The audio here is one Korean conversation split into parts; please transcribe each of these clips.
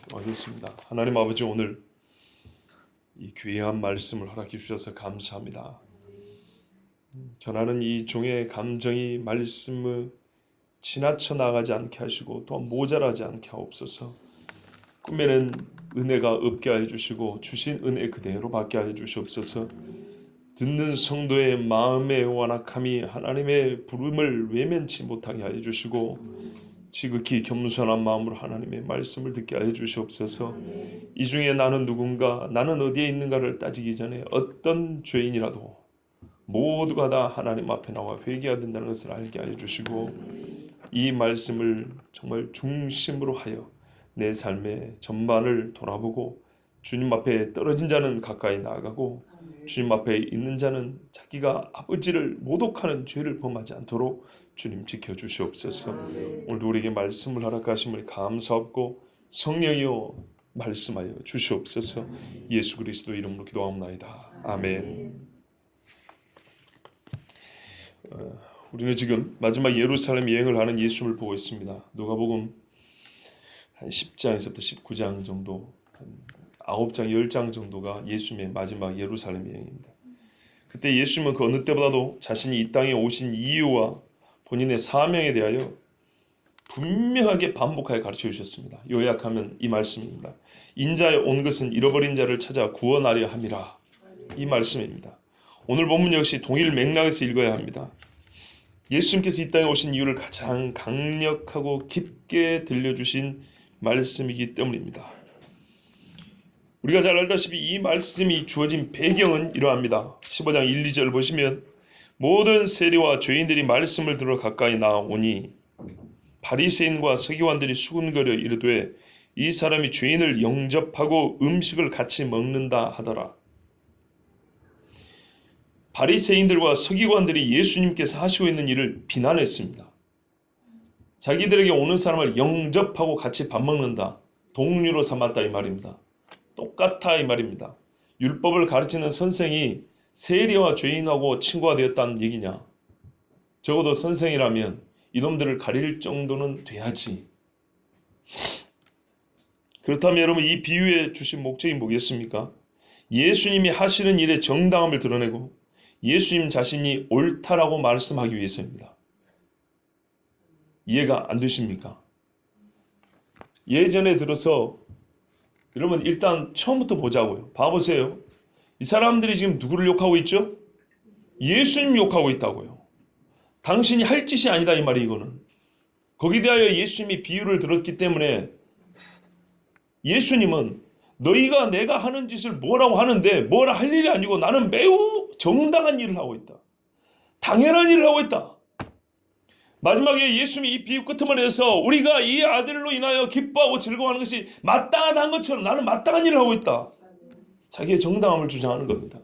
기도하겠습니다. 하나님 아버지, 오늘 이 귀한 말씀을 허락해 주셔서 감사합니다. 전하는 이 종의 감정이 말씀을 지나쳐 나가지 않게 하시고 또한 모자라지 않게 하옵소서. 꿈에는 은혜가 없게 하여 주시고 주신 은혜 그대로 받게 하여 주시옵소서. 듣는 성도의 마음의 완악함이 하나님의 부름을 외면치 못하게 하여 주시고 지극히 겸손한 마음으로 하나님의 말씀을 듣게 하여 주시옵소서. 이 중에 나는 누군가, 나는 어디에 있는가를 따지기 전에 어떤 죄인이라도 모두가 다 하나님 앞에 나와 회개해야 된다는 것을 알게 하여 주시고 이 말씀을 정말 중심으로 하여 내 삶의 전반을 돌아보고 주님 앞에 떨어진 자는 가까이 나아가고 주님 앞에 있는 자는 자기가 아버지를 모독하는 죄를 범하지 않도록 주님 지켜주시옵소서. 오늘도 우리에게 말씀을 허락하심을 감사하고 성령이여 말씀하여 주시옵소서. 예수 그리스도 이름으로 기도하옵나이다. 아멘. 우리는 지금 마지막 예루살렘 여행을 하는 예수님을 보고 있습니다. 누가복음 한 10장에서부터 19장 정도, 한 9장, 10장 정도가 예수님의 마지막 예루살렘 여행입니다. 그때 예수님은 그 어느 때보다도 자신이 이 땅에 오신 이유와 본인의 사명에 대하여 분명하게 반복하여 가르쳐 주셨습니다. 요약하면 이 말씀입니다. 인자에 온 것은 잃어버린 자를 찾아 구원하려 함이라. 이 말씀입니다. 오늘 본문 역시 동일 맥락에서 읽어야 합니다. 예수님께서 이 땅에 오신 이유를 가장 강력하고 깊게 들려주신 말씀이기 때문입니다. 우리가 잘 알다시피 이 말씀이 주어진 배경은 이러합니다. 15장 1, 2절 보시면 모든 세리와 죄인들이 말씀을 들어 가까이 나오니 바리새인과 서기관들이 수군거려 이르되 이 사람이 죄인을 영접하고 음식을 같이 먹는다 하더라. 바리새인들과 서기관들이 예수님께서 하시고 있는 일을 비난했습니다. 자기들에게 오는 사람을 영접하고 같이 밥 먹는다, 동료로 삼았다 이 말입니다. 똑같아 이 말입니다. 율법을 가르치는 선생이 세리와 죄인하고 친구가 되었다는 얘기냐? 적어도 선생이라면 이놈들을 가릴 정도는 돼야지. 그렇다면 여러분, 이 비유에 주신 목적이 뭐겠습니까? 예수님이 하시는 일의 정당함을 드러내고 예수님 자신이 옳다라고 말씀하기 위해서입니다. 이해가 안 되십니까? 예전에 들어서 여러분 일단 처음부터 보자고요. 봐보세요. 이 사람들이 지금 누구를 욕하고 있죠? 예수님 욕하고 있다고요. 당신이 할 짓이 아니다 이 말이 이거는. 거기에 대하여 예수님이 비유를 들었기 때문에 예수님은 너희가 내가 하는 짓을 뭐라고 하는데 뭐라 할 일이 아니고 나는 매우 정당한 일을 하고 있다. 당연한 일을 하고 있다. 마지막에 예수님이 이 비유 끝머리에서 우리가 이 아들로 인하여 기뻐하고 즐거워하는 것이 마땅한 것처럼 나는 마땅한 일을 하고 있다. 자기의 정당함을 주장하는 겁니다.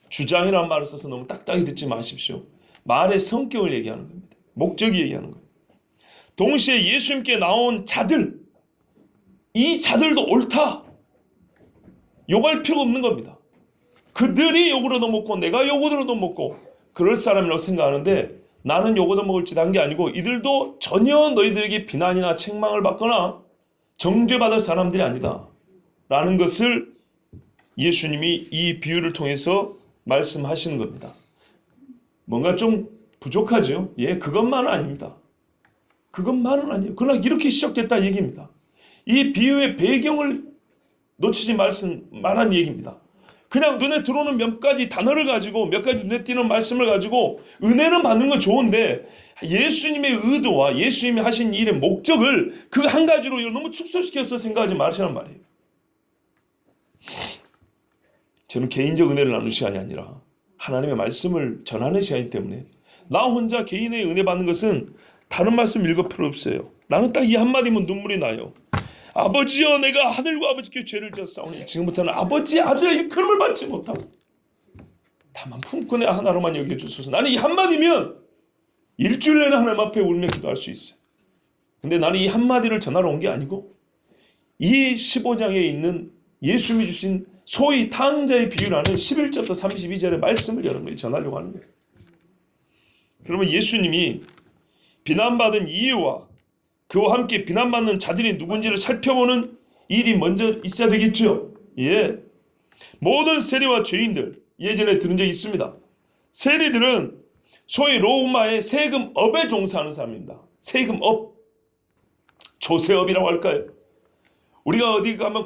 주장이라는 말을 써서 너무 딱딱히 듣지 마십시오. 말의 성격을 얘기하는 겁니다. 목적이 얘기하는 거예요. 동시에 예수님께 나온 자들, 이 자들도 옳다. 욕할 필요가 없는 겁니다. 그들이 욕을 얻어먹고 내가 욕을 얻어먹고 그럴 사람이라고 생각하는데 나는 욕 얻어먹을지 한 게 아니고 이들도 전혀 너희들에게 비난이나 책망을 받거나 정죄받을 사람들이 아니다. 라는 것을 예수님이 이 비유를 통해서 말씀하시는 겁니다. 뭔가 좀 부족하죠? 예, 그것만은 아닙니다. 그것만은 아니에요. 그러나 이렇게 시작됐다는 얘기입니다. 이 비유의 배경을 놓치지 말한 얘기입니다. 그냥 눈에 들어오는 몇 가지 단어를 가지고 몇 가지 눈에 띄는 말씀을 가지고 은혜는 받는 건 좋은데 예수님의 의도와 예수님이 하신 일의 목적을 그 한 가지로 너무 축소시켜서 생각하지 마시란 말이에요. 저는 개인적 은혜를 나누는 시간이 아니라 하나님의 말씀을 전하는 시간이기 때문에 나 혼자 개인의 은혜 받는 것은 다른 말씀 읽을 필요 없어요. 나는 딱 이 한마디면 눈물이 나요. 아버지여 내가 하늘과 아버지께 죄를 지었사오니 지금부터는 아버지 아들의 일컬음을 받지 못하고 다만 품고 내 하나로만 여겨주소서. 나는 이 한마디면 일주일 내내 하나님 앞에 울며 기도할 수 있어요. 근데 나는 이 한마디를 전하러 온 게 아니고 이 15장에 있는 예수님이 주신 소위 탕자의 비유라는 11절부터 32절의 말씀을 여러분이 전하려고 하는 거예요. 그러면 예수님이 비난받은 이유와 그와 함께 비난받는 자들이 누군지를 살펴보는 일이 먼저 있어야 되겠죠. 예. 모든 세리와 죄인들, 예전에 들은 적이 있습니다. 세리들은 소위 로마의 세금업에 종사하는 사람입니다. 세금업, 조세업이라고 할까요? 우리가 어디 가면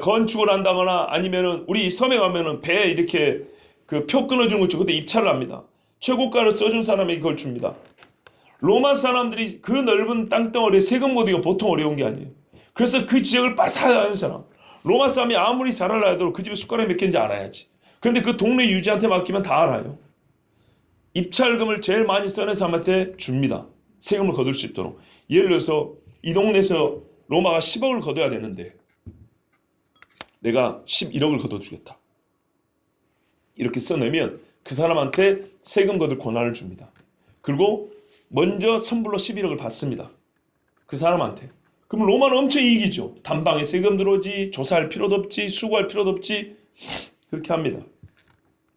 건축을 한다거나 아니면은 우리 섬에 가면은 배에 이렇게 그 표 끊어주는 거 있죠. 그때 입찰을 합니다. 최고가를 써준 사람에게 그걸 줍니다. 로마 사람들이 그 넓은 땅덩어리에 세금 거두기가 보통 어려운 게 아니에요. 그래서 그 지역을 빠삭하는 사람. 로마 사람이 아무리 잘 알아야 해도 그 집에 숟가락이 몇 개인지 알아야지. 그런데 그 동네 유지한테 맡기면 다 알아요. 입찰금을 제일 많이 써낸 사람한테 줍니다. 세금을 거둘 수 있도록. 예를 들어서 이 동네에서 로마가 10억을 거둬야 되는데 내가 11억을 거둬주겠다. 이렇게 써내면 그 사람한테 세금 거둘 권한을 줍니다. 그리고 먼저 선불로 11억을 받습니다. 그 사람한테. 그럼 로마는 엄청 이익이죠. 단방에 세금 들어오지, 조사할 필요도 없지, 수고할 필요도 없지. 그렇게 합니다.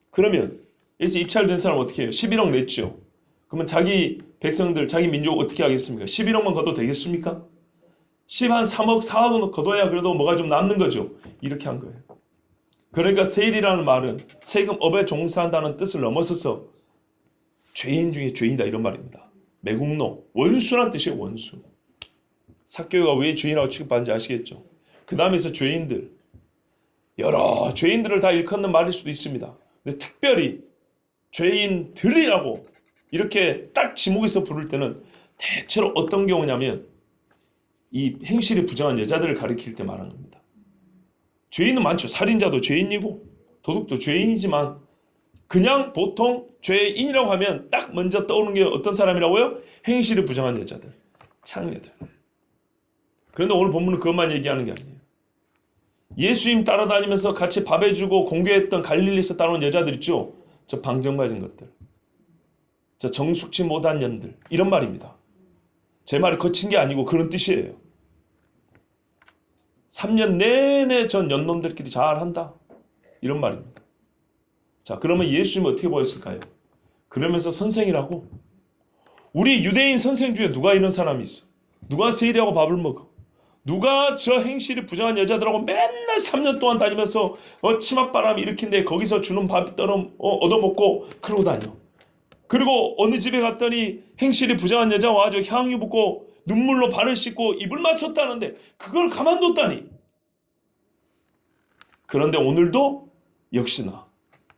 그러면 여기서 입찰된 사람 어떻게 해요? 11억 냈죠. 그러면 자기 백성들, 자기 민족 어떻게 하겠습니까? 11억만 거둬도 되겠습니까? 10한 3억, 4억은 거둬야 그래도 뭐가 좀 남는 거죠. 이렇게 한 거예요. 그러니까 세일이라는 말은 세금업에 종사한다는 뜻을 넘어서서 죄인 중에 죄인이다 이런 말입니다. 매국노, 원수란 뜻이에요. 원수. 삭개오가 왜 죄인이라고 취급받는지 아시겠죠? 그 다음에서 죄인들, 여러 죄인들을 다 일컫는 말일 수도 있습니다. 근데 특별히 죄인들이라고 이렇게 딱 지목해서 부를 때는 대체로 어떤 경우냐면 이 행실이 부정한 여자들을 가리킬 때 말하는 겁니다. 죄인은 많죠. 살인자도 죄인이고 도둑도 죄인이지만 그냥 보통 죄인이라고 하면 딱 먼저 떠오르는 게 어떤 사람이라고요? 행실이 부정한 여자들, 창녀들. 그런데 오늘 본문은 그것만 얘기하는 게 아니에요. 예수님 따라다니면서 같이 밥 해주고 공교했던 갈릴리에서 따라온 여자들 있죠. 저 방정 맞은 것들, 저 정숙치 못한 년들, 이런 말입니다. 제 말이 거친 게 아니고 그런 뜻이에요. 3년 내내 전 연놈들끼리 잘한다, 이런 말입니다. 자, 그러면 예수님은 어떻게 보였을까요? 그러면서 선생이라고, 우리 유대인 선생 중에 누가 이런 사람이 있어? 누가 세일하고 밥을 먹어? 누가 저 행실이 부정한 여자들하고 맨날 3년 동안 다니면서 치맛바람 일으킨데 거기서 주는 밥 얻어먹고 그러고 다녀. 그리고 어느 집에 갔더니 행실이 부정한 여자 와가지고 향유 붓고 눈물로 발을 씻고 입을 맞췄다는데 그걸 가만뒀다니. 그런데 오늘도 역시나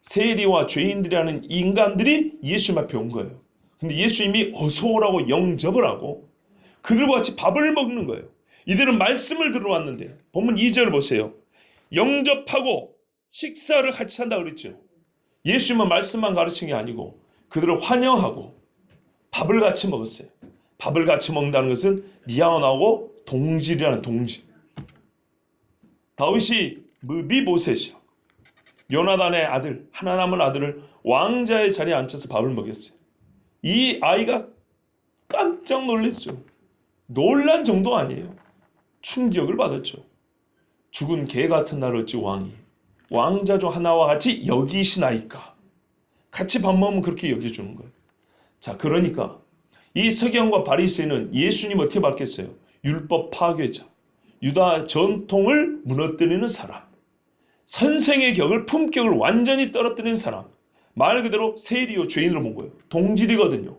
세리와 죄인들이라는 인간들이 예수님 앞에 온 거예요. 근데 예수님이 어서 오라고 영접을 하고 그들과 같이 밥을 먹는 거예요. 이들은 말씀을 들어왔는데 본문 2절 보세요. 영접하고 식사를 같이 한다 그랬죠. 예수님은 말씀만 가르친 게 아니고 그들을 환영하고 밥을 같이 먹었어요. 밥을 같이 먹는다는 것은 니아온하고 동질이라는 동질. 다윗이 미보셋이요, 요나단의 아들, 하나 남은 아들을 왕자의 자리에 앉혀서 밥을 먹였어요. 이 아이가 깜짝 놀랐죠. 놀란 정도 아니에요. 충격을 받았죠. 죽은 개 같은 날 어찌 왕이 왕자 중 하나와 같이 여기시나이까. 같이 밥 먹으면 그렇게 여겨주는 거예요. 자, 그러니까 이 서기관과 바리새인은 예수님 어떻게 받겠어요? 율법 파괴자, 유다 전통을 무너뜨리는 사람, 선생의 격을, 품격을 완전히 떨어뜨리는 사람, 말 그대로 세리요 죄인으로 본 거예요. 동질이거든요.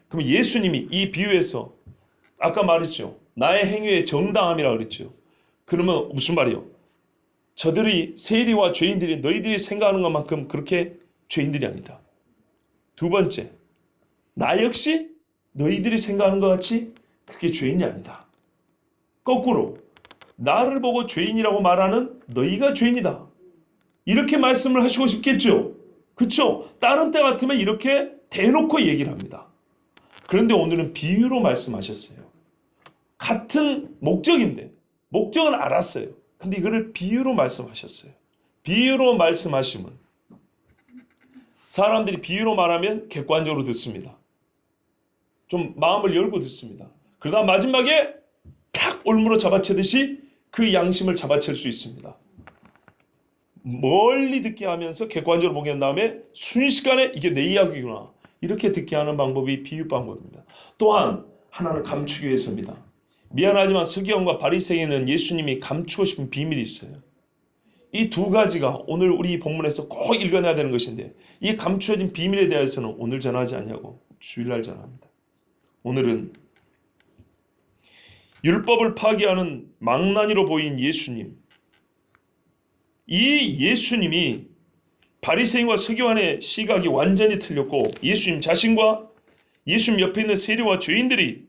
그럼 예수님이 이 비유에서 아까 말했죠. 나의 행위의 정당함이라고 그랬죠. 그러면 무슨 말이요? 저들이 세리와 죄인들이 너희들이 생각하는 것만큼 그렇게 죄인들이 아니다. 두 번째, 나 역시 너희들이 생각하는 것 같이 그렇게 죄인이 아니다. 거꾸로 나를 보고 죄인이라고 말하는 너희가 죄인이다. 이렇게 말씀을 하시고 싶겠죠. 그렇죠? 다른 때 같으면 이렇게 대놓고 얘기를 합니다. 그런데 오늘은 비유로 말씀하셨어요. 같은 목적인데 목적은 알았어요. 근데 이거를 비유로 말씀하셨어요. 비유로 말씀하시면 사람들이 비유로 말하면 객관적으로 듣습니다. 좀 마음을 열고 듣습니다. 그러다 마지막에 탁 올무로 잡아채듯이 그 양심을 잡아챌 수 있습니다. 멀리 듣게 하면서 객관적으로 보게 한 다음에 순식간에 이게 내 이야기구나, 이렇게 듣게 하는 방법이 비유 방법입니다. 또한 하나는 감추기 위해서입니다. 미안하지만 서기관과 바리새인은 예수님이 감추고 싶은 비밀이 있어요. 이 두 가지가 오늘 우리 본문에서 꼭 읽어내야 되는 것인데 이 감추어진 비밀에 대해서는 오늘 전하지 않냐고 주일날 전합니다. 오늘은 율법을 파괴하는 망나니로 보인 예수님, 이 예수님이 바리새인과 서기관의 시각이 완전히 틀렸고 예수님 자신과 예수님 옆에 있는 세리와 죄인들이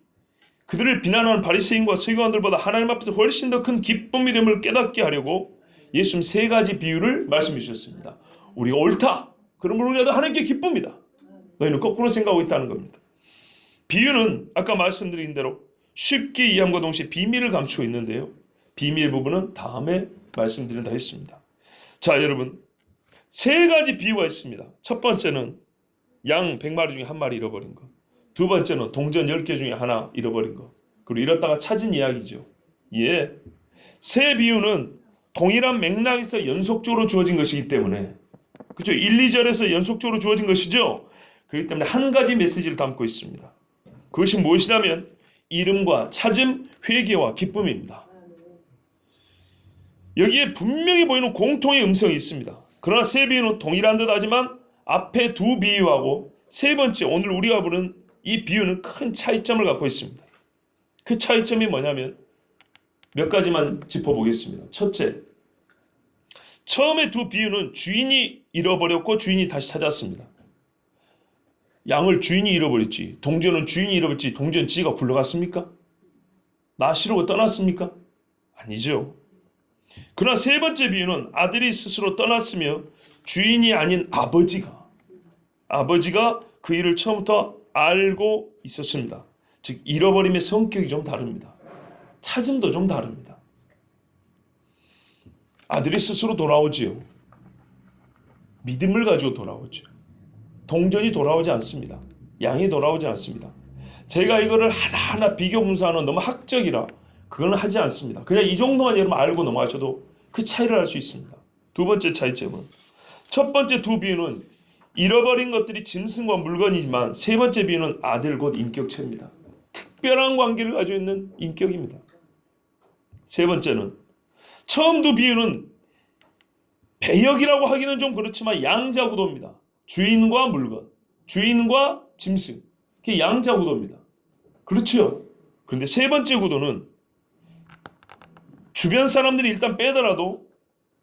그들을 비난하는 바리새인과 서기관들보다 하나님 앞에서 훨씬 더 큰 기쁨이 됨을 깨닫게 하려고 예수님 세 가지 비유를 말씀해 주셨습니다. 우리가 옳다. 그러므로 우리가 하나님께 기쁩니다. 너희는 거꾸로 생각하고 있다는 겁니다. 비유는 아까 말씀드린 대로 쉽게 이해함과 동시에 비밀을 감추고 있는데요. 비밀 부분은 다음에 말씀드린다 했습니다. 자, 여러분. 세 가지 비유가 있습니다. 첫 번째는 양 100마리 중에 한 마리 잃어버린 것. 두 번째는 동전 10개 중에 하나 잃어버린 것. 그리고 잃었다가 찾은 이야기죠. 예. 세 비유는 동일한 맥락에서 연속적으로 주어진 것이기 때문에 그렇죠. 1, 2절에서 연속적으로 주어진 것이죠. 그렇기 때문에 한 가지 메시지를 담고 있습니다. 그것이 무엇이냐면 이름과 찾음, 회개와 기쁨입니다. 여기에 분명히 보이는 공통의 음성이 있습니다. 그러나 세 비유는 동일한 듯 하지만 앞에 두 비유하고 세 번째 오늘 우리가 보는 이 비유는 큰 차이점을 갖고 있습니다. 그 차이점이 뭐냐면 몇 가지만 짚어보겠습니다. 첫째, 처음에 두 비유는 주인이 잃어버렸고 주인이 다시 찾았습니다. 양을 주인이 잃어버렸지, 동전은 주인이 잃어버렸지, 동전 지가 굴러갔습니까? 나시로 떠났습니까? 아니죠. 그러나 세 번째 비유는 아들이 스스로 떠났으며 주인이 아닌 아버지가 그 일을 처음부터 알고 있었습니다. 즉 잃어버림의 성격이 좀 다릅니다. 찾음도 좀 다릅니다. 아들이 스스로 돌아오지요. 믿음을 가지고 돌아오죠. 동전이 돌아오지 않습니다. 양이 돌아오지 않습니다. 제가 이거를 하나하나 비교 분석하는 너무 학적이라 그거는 하지 않습니다. 그냥 이 정도만 여러분 알고 넘어가셔도 그 차이를 알 수 있습니다. 두 번째 차이점은 첫 번째 두 비유는 잃어버린 것들이 짐승과 물건이지만 세 번째 비유는 아들 곧 인격체입니다. 특별한 관계를 가지고 있는 인격입니다. 세 번째는 처음 두 비유는 배역이라고 하기는 좀 그렇지만 양자구도입니다. 주인과 물건, 주인과 짐승, 그게 양자구도입니다. 그렇죠? 그런데 세 번째 구도는 주변 사람들이 일단 빼더라도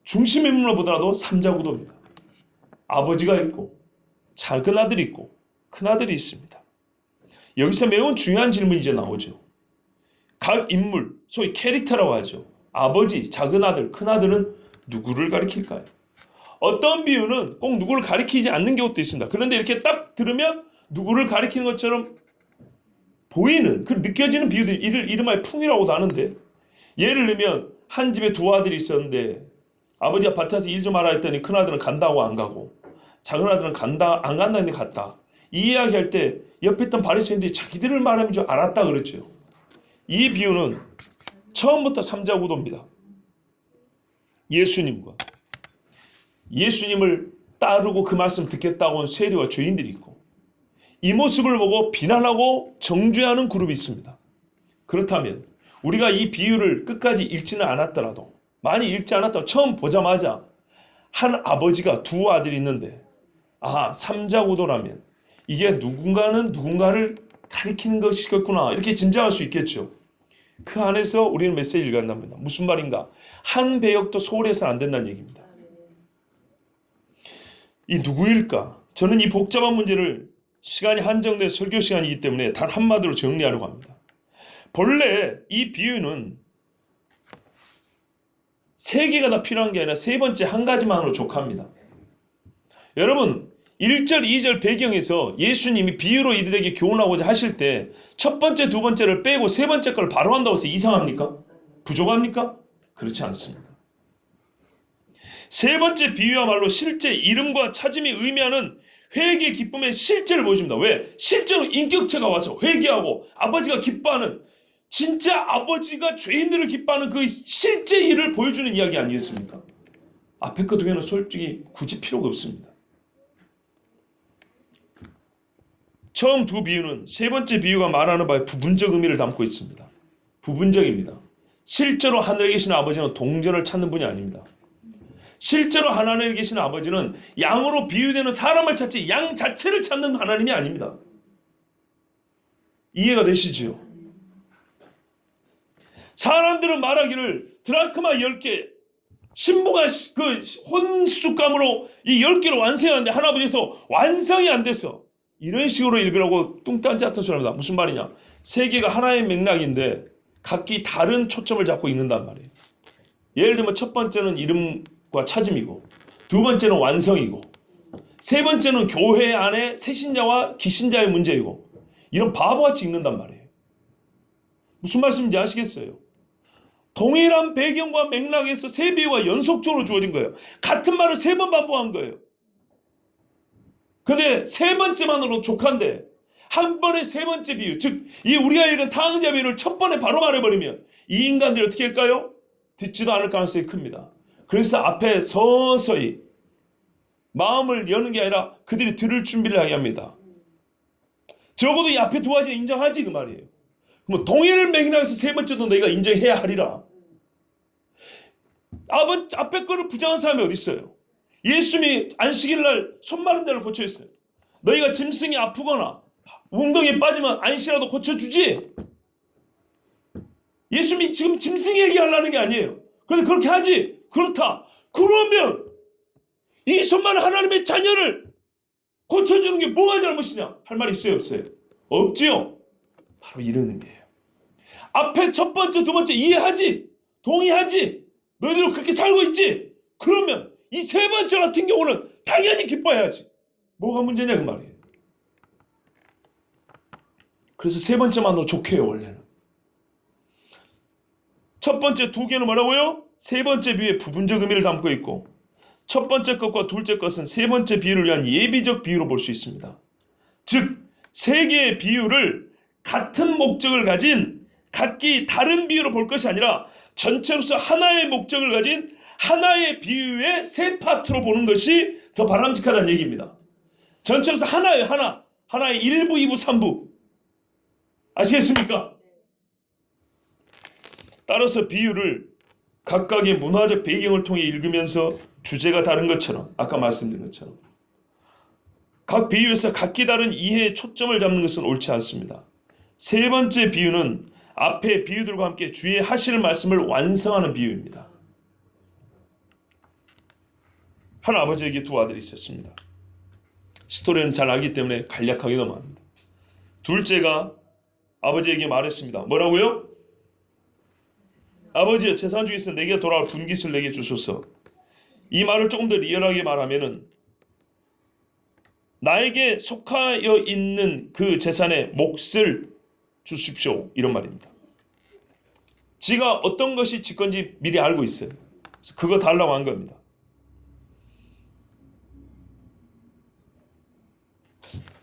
중심 인물로 보더라도 삼자구도입니다. 아버지가 있고 작은 아들이 있고 큰 아들이 있습니다. 여기서 매우 중요한 질문이 이제 나오죠. 각 인물, 소위 캐릭터라고 하죠. 아버지, 작은 아들, 큰 아들은 누구를 가리킬까요? 어떤 비유는 꼭 누구를 가리키지 않는 경우도 있습니다. 그런데 이렇게 딱 들으면 누구를 가리키는 것처럼 보이는, 그 느껴지는 비유들, 이를 이름하여 풍이라고도 하는데, 예를 들면 한 집에 두 아들이 있었는데 아버지가 밭에서 일 좀 하라 했더니 큰 아들은 간다고 안 가고 작은 아들은 안 간다 했는데 갔다. 이 이야기할 때 옆에 있던 바리새인들이 자기들을 말하는 줄 알았다 그랬죠. 이 비유는 처음부터 삼자구도입니다. 예수님을 따르고 그 말씀 듣겠다고 온 세리와 죄인들이 있고 이 모습을 보고 비난하고 정죄하는 그룹이 있습니다. 그렇다면 우리가 이 비유를 끝까지 읽지는 않았더라도 많이 읽지 않았다고 처음 보자마자 한 아버지가 두 아들이 있는데 삼자구도라면 이게 누군가는 누군가를 가리키는 것이겠구나 이렇게 짐작할 수 있겠죠. 그 안에서 우리는 메시지를 읽어낸답니다. 무슨 말인가? 한 배역도 소홀히 해서는 안 된다는 얘기입니다. 이 누구일까? 저는 이 복잡한 문제를 시간이 한정된 설교 시간이기 때문에 단 한마디로 정리하려고 합니다. 본래 이 비유는 세 개가 다 필요한 게 아니라 세 번째 한 가지만으로 족합니다. 여러분 1절, 2절 배경에서 예수님이 비유로 이들에게 교훈하고자 하실 때 첫 번째, 두 번째를 빼고 세 번째 걸 바로 한다고 해서 이상합니까? 부족합니까? 그렇지 않습니다. 세 번째 비유야말로 실제 이름과 찾음이 의미하는 회개 기쁨의 실제를 보여줍니다. 왜? 실제로 인격체가 와서 회개하고 아버지가 기뻐하는 진짜 아버지가 죄인들을 기뻐하는 그 실제 일을 보여주는 이야기 아니겠습니까? 앞에 그 두 개는 솔직히 굳이 필요가 없습니다. 처음 두 비유는 세 번째 비유가 말하는 바에 부분적 의미를 담고 있습니다. 부분적입니다. 실제로 하늘에 계신 아버지는 동전을 찾는 분이 아닙니다. 실제로 하나님에 계신 아버지는 양으로 비유되는 사람을 찾지 양 자체를 찾는 하나님이 아닙니다. 이해가 되시지요? 사람들은 말하기를 드라크마 10개, 신부가 그 혼숙감으로 이 10개를 완성하는데 하나님께서 완성이 안 돼서 이런 식으로 읽으라고 뚱딴지 같은 소리 합니다. 무슨 말이냐? 세 개가 하나의 맥락인데 각기 다른 초점을 잡고 읽는단 말이에요. 예를 들면 첫 번째는 이름과 찾음이고, 두 번째는 완성이고, 세 번째는 교회 안에 새신자와 기신자의 문제이고, 이런 바보같이 읽는단 말이에요. 무슨 말씀인지 아시겠어요? 동일한 배경과 맥락에서 세 비유가 연속적으로 주어진 거예요. 같은 말을 세 번 반복한 거예요. 근데 세 번째만으로 족한데 한 번에 세 번째 비유, 즉 이 우리가 읽은 탕자 비유를 첫 번에 바로 말해버리면 이 인간들이 어떻게 할까요? 듣지도 않을 가능성이 큽니다. 그래서 앞에 서서히 마음을 여는 게 아니라 그들이 들을 준비를 하게 합니다. 적어도 이 앞에 두 가지는 인정하지 그 말이에요. 그럼 동일 맥락에서 세 번째도 너희가 인정해야 하리라. 앞에 거를 부정한 사람이 어디 있어요? 예수님이 안식일날 손 마른 데를 고쳐줬어요. 너희가 짐승이 아프거나 웅덩이에 빠지면 안시라도 고쳐주지. 예수님이 지금 짐승 얘기하려는 게 아니에요. 그런데 그렇게 하지. 그렇다. 그러면 이 손 마른 하나님의 자녀를 고쳐주는 게 뭐가 잘못이냐? 할 말이 있어요, 없어요? 없지요. 바로 이런 의미예요. 앞에 첫 번째, 두 번째 이해하지? 동의하지? 너희들은 그렇게 살고 있지? 그러면 이 세 번째 같은 경우는 당연히 기뻐해야지. 뭐가 문제냐 그 말이에요. 그래서 세 번째만으로 좋게요 원래는. 첫 번째 두 개는 뭐라고요? 세 번째 비유에 부분적 의미를 담고 있고, 첫 번째 것과 둘째 것은 세 번째 비유를 위한 예비적 비유로 볼 수 있습니다. 즉 세 개의 비유를 같은 목적을 가진 각기 다른 비유로 볼 것이 아니라 전체로서 하나의 목적을 가진 하나의 비유의 세 파트로 보는 것이 더 바람직하다는 얘기입니다. 전체로서 하나예요. 하나의 1부, 2부, 3부. 아시겠습니까? 따라서 비유를 각각의 문화적 배경을 통해 읽으면서 주제가 다른 것처럼, 아까 말씀드린 것처럼 각 비유에서 각기 다른 이해의 초점을 잡는 것은 옳지 않습니다. 세 번째 비유는 앞의 비유들과 함께 주의 하실 말씀을 완성하는 비유입니다. 한 아버지에게 두 아들이 있었습니다. 스토리는 잘 알기 때문에 간략하게 넘어갑니다. 둘째가 아버지에게 말했습니다. 뭐라고요? 아버지여, 재산 중에서 내게 돌아올 분깃을 내게 주소서. 이 말을 조금 더 리얼하게 말하면은 나에게 속하여 있는 그 재산의 몫을 주십시오. 이런 말입니다. 지가 어떤 것이 지 건지 미리 알고 있어요. 그래서 그거 달라고 한 겁니다.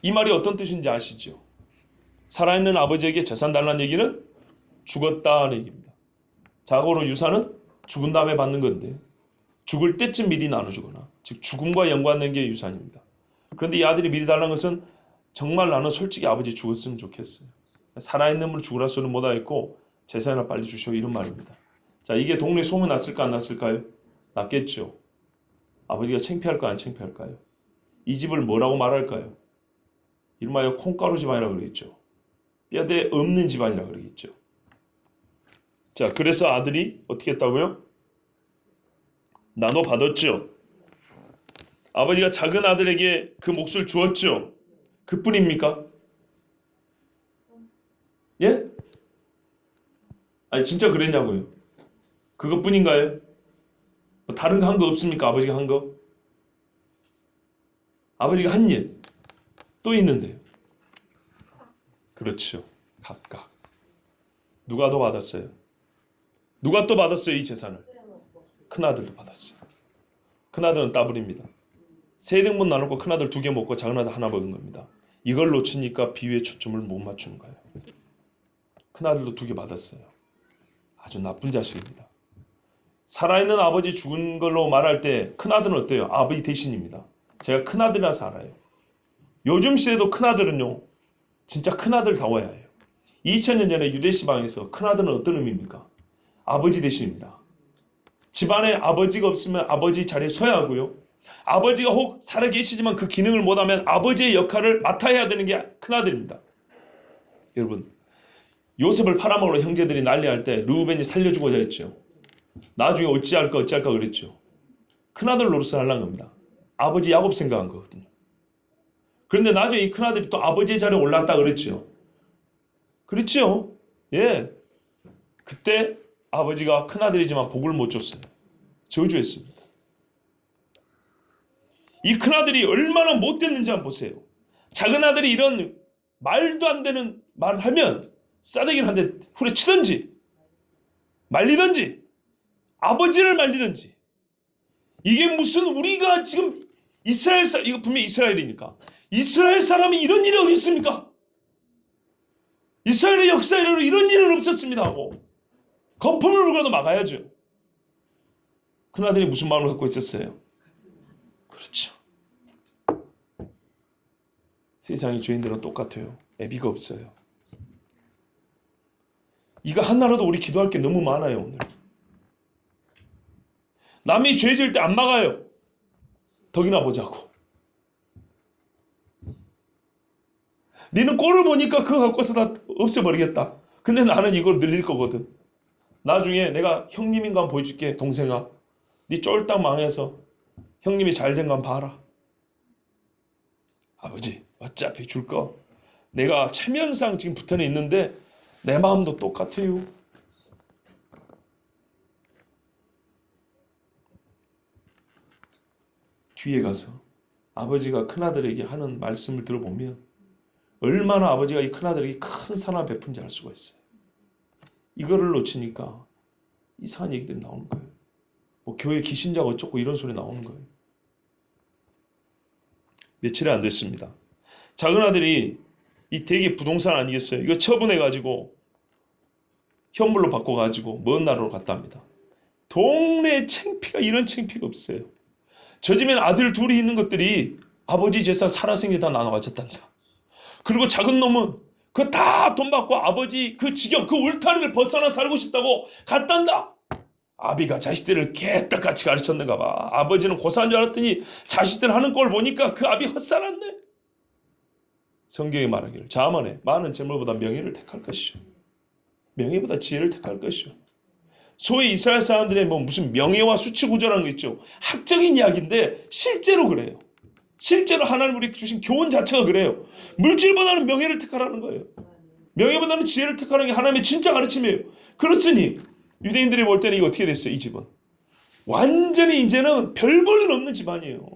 이 말이 어떤 뜻인지 아시죠? 살아있는 아버지에게 재산 달라는 얘기는 죽었다는 얘기입니다. 자고로 유산은 죽은 다음에 받는 건데 죽을 때쯤 미리 나눠주거나 즉 죽음과 연관된 게 유산입니다. 그런데 이 아들이 미리 달라는 것은 정말 나는 솔직히 아버지 죽었으면 좋겠어요. 살아있는 분 죽으라 소리는 못하겠고 재산을 빨리 주시오 이런 말입니다. 자, 이게 동네에 소문 났을까 안 났을까요? 났겠죠. 아버지가 창피할까요 안 창피할까요? 이 집을 뭐라고 말할까요? 이름하여 콩가루 집안이라고 그러겠죠. 뼈대 없는 집안이라고 그러겠죠. 자, 그래서 아들이 어떻게 했다고요? 나눠 받았죠. 아버지가 작은 아들에게 그 몫을 주었죠. 그뿐입니까? 예? 아니 진짜 그랬냐고요. 그것뿐인가요? 뭐 다른 거 한 거 없습니까? 아버지가 한 거? 아버지가 한 일 또 있는데요. 그렇죠. 각각. 누가 더 받았어요? 누가 또 받았어요 이 재산을? 큰아들도 받았어요. 큰아들은 따블입니다. 세 등분 나누고 큰아들 2개 먹고 작은아들 하나 먹은 겁니다. 이걸 놓치니까 비유의 초점을 못 맞추는 거예요. 큰아들도 2개 받았어요. 아주 나쁜 자식입니다. 살아있는 아버지 죽은 걸로 말할 때 큰아들은 어때요? 아버지 대신입니다. 제가 큰아들이라서 알아요. 요즘 시대도 큰아들은요. 진짜 큰아들다워야 해요. 2000년 전에 유대 시방에서 큰아들은 어떤 의미입니까? 아버지 대신입니다. 집안에 아버지가 없으면 아버지 자리에 서야 하고요. 아버지가 혹 살아계시지만 그 기능을 못하면 아버지의 역할을 맡아야 되는 게 큰아들입니다. 여러분, 요셉을 팔아먹으러 형제들이 난리할 때 르우벤이 살려주고자 했죠. 나중에 어찌할까 그랬죠. 큰아들 노릇을 하려는 겁니다. 아버지 야곱 생각한 거거든요. 그런데 나중에 이 큰아들이 또 아버지의 자리에 올랐다 그랬죠. 그렇죠? 예. 그때 아버지가 큰아들이지만 복을 못 줬어요. 저주했습니다. 이 큰아들이 얼마나 못됐는지 한번 보세요. 작은 아들이 이런 말도 안 되는 말을 하면 싸대기를 한 대 후려치든지 말리든지 아버지를 말리든지, 이게 무슨 우리가 지금 이거 분명히 이스라엘이니까 이스라엘 사람이 이런 일이 어디 있습니까? 이스라엘의 역사에는 이런 일은 없었습니다 하고 거품을 물고라도 막아야죠. 큰아들이 무슨 마음을 갖고 있었어요? 그렇죠. 세상의 죄인들은 똑같아요. 애비가 없어요. 이거 하나라도 우리 기도할 게 너무 많아요. 오늘 남이 죄 지을 때 안 막아요. 덕이나 보자고. 니는 꼴을 보니까 그거 갖고서 다 없애버리겠다. 근데 나는 이걸 늘릴 거거든. 나중에 내가 형님인가 한번 보여줄게. 동생아, 니 쫄딱 망해서 형님이 잘된 건 봐라. 아버지 어차피 줄 거 내가 체면상 지금 붙어는 있는데 내 마음도 똑같아요. 뒤에 가서 아버지가 큰아들에게 하는 말씀을 들어보면 얼마나 아버지가 이 큰아들에게 큰 사랑을 베푼지 알 수가 있어요. 이거를 놓치니까 이상한 얘기들이 나오는 거예요. 뭐 교회 기신자가 어쩌고 이런 소리 나오는 거예요. 며칠이 안 됐습니다. 작은 아들이 이 대기 부동산 아니겠어요? 이거 처분해가지고 현물로 바꿔가지고 먼 나라로 갔다 합니다. 동네 창피가 이런 창피가 없어요. 저 집엔 아들 둘이 있는 것들이 아버지 재산 살아생이 다 나눠 가졌단다. 그리고 작은 놈은 그 다 돈 받고 아버지 그 지경 그 울타리를 벗어나 살고 싶다고 갔단다. 아비가 자식들을 개떡같이 가르쳤는가 봐. 아버지는 고사한 줄 알았더니 자식들 하는 꼴 보니까 그 아비 헛살았네. 성경이 말하기를 자만해 많은 재물보다 명예를 택할 것이요 명예보다 지혜를 택할 것이요. 소위 이스라엘 사람들의 뭐 무슨 명예와 수치 구조라는 거 있죠. 학적인 이야기인데 실제로 그래요. 실제로 하나님 우리 주신 교훈 자체가 그래요. 물질보다는 명예를 택하라는 거예요. 명예보다는 지혜를 택하는 게 하나님의 진짜 가르침이에요. 그렇으니 유대인들이 볼 때는 이거 어떻게 됐어요? 이 집은 완전히 이제는 별 볼 일 없는 집안이에요.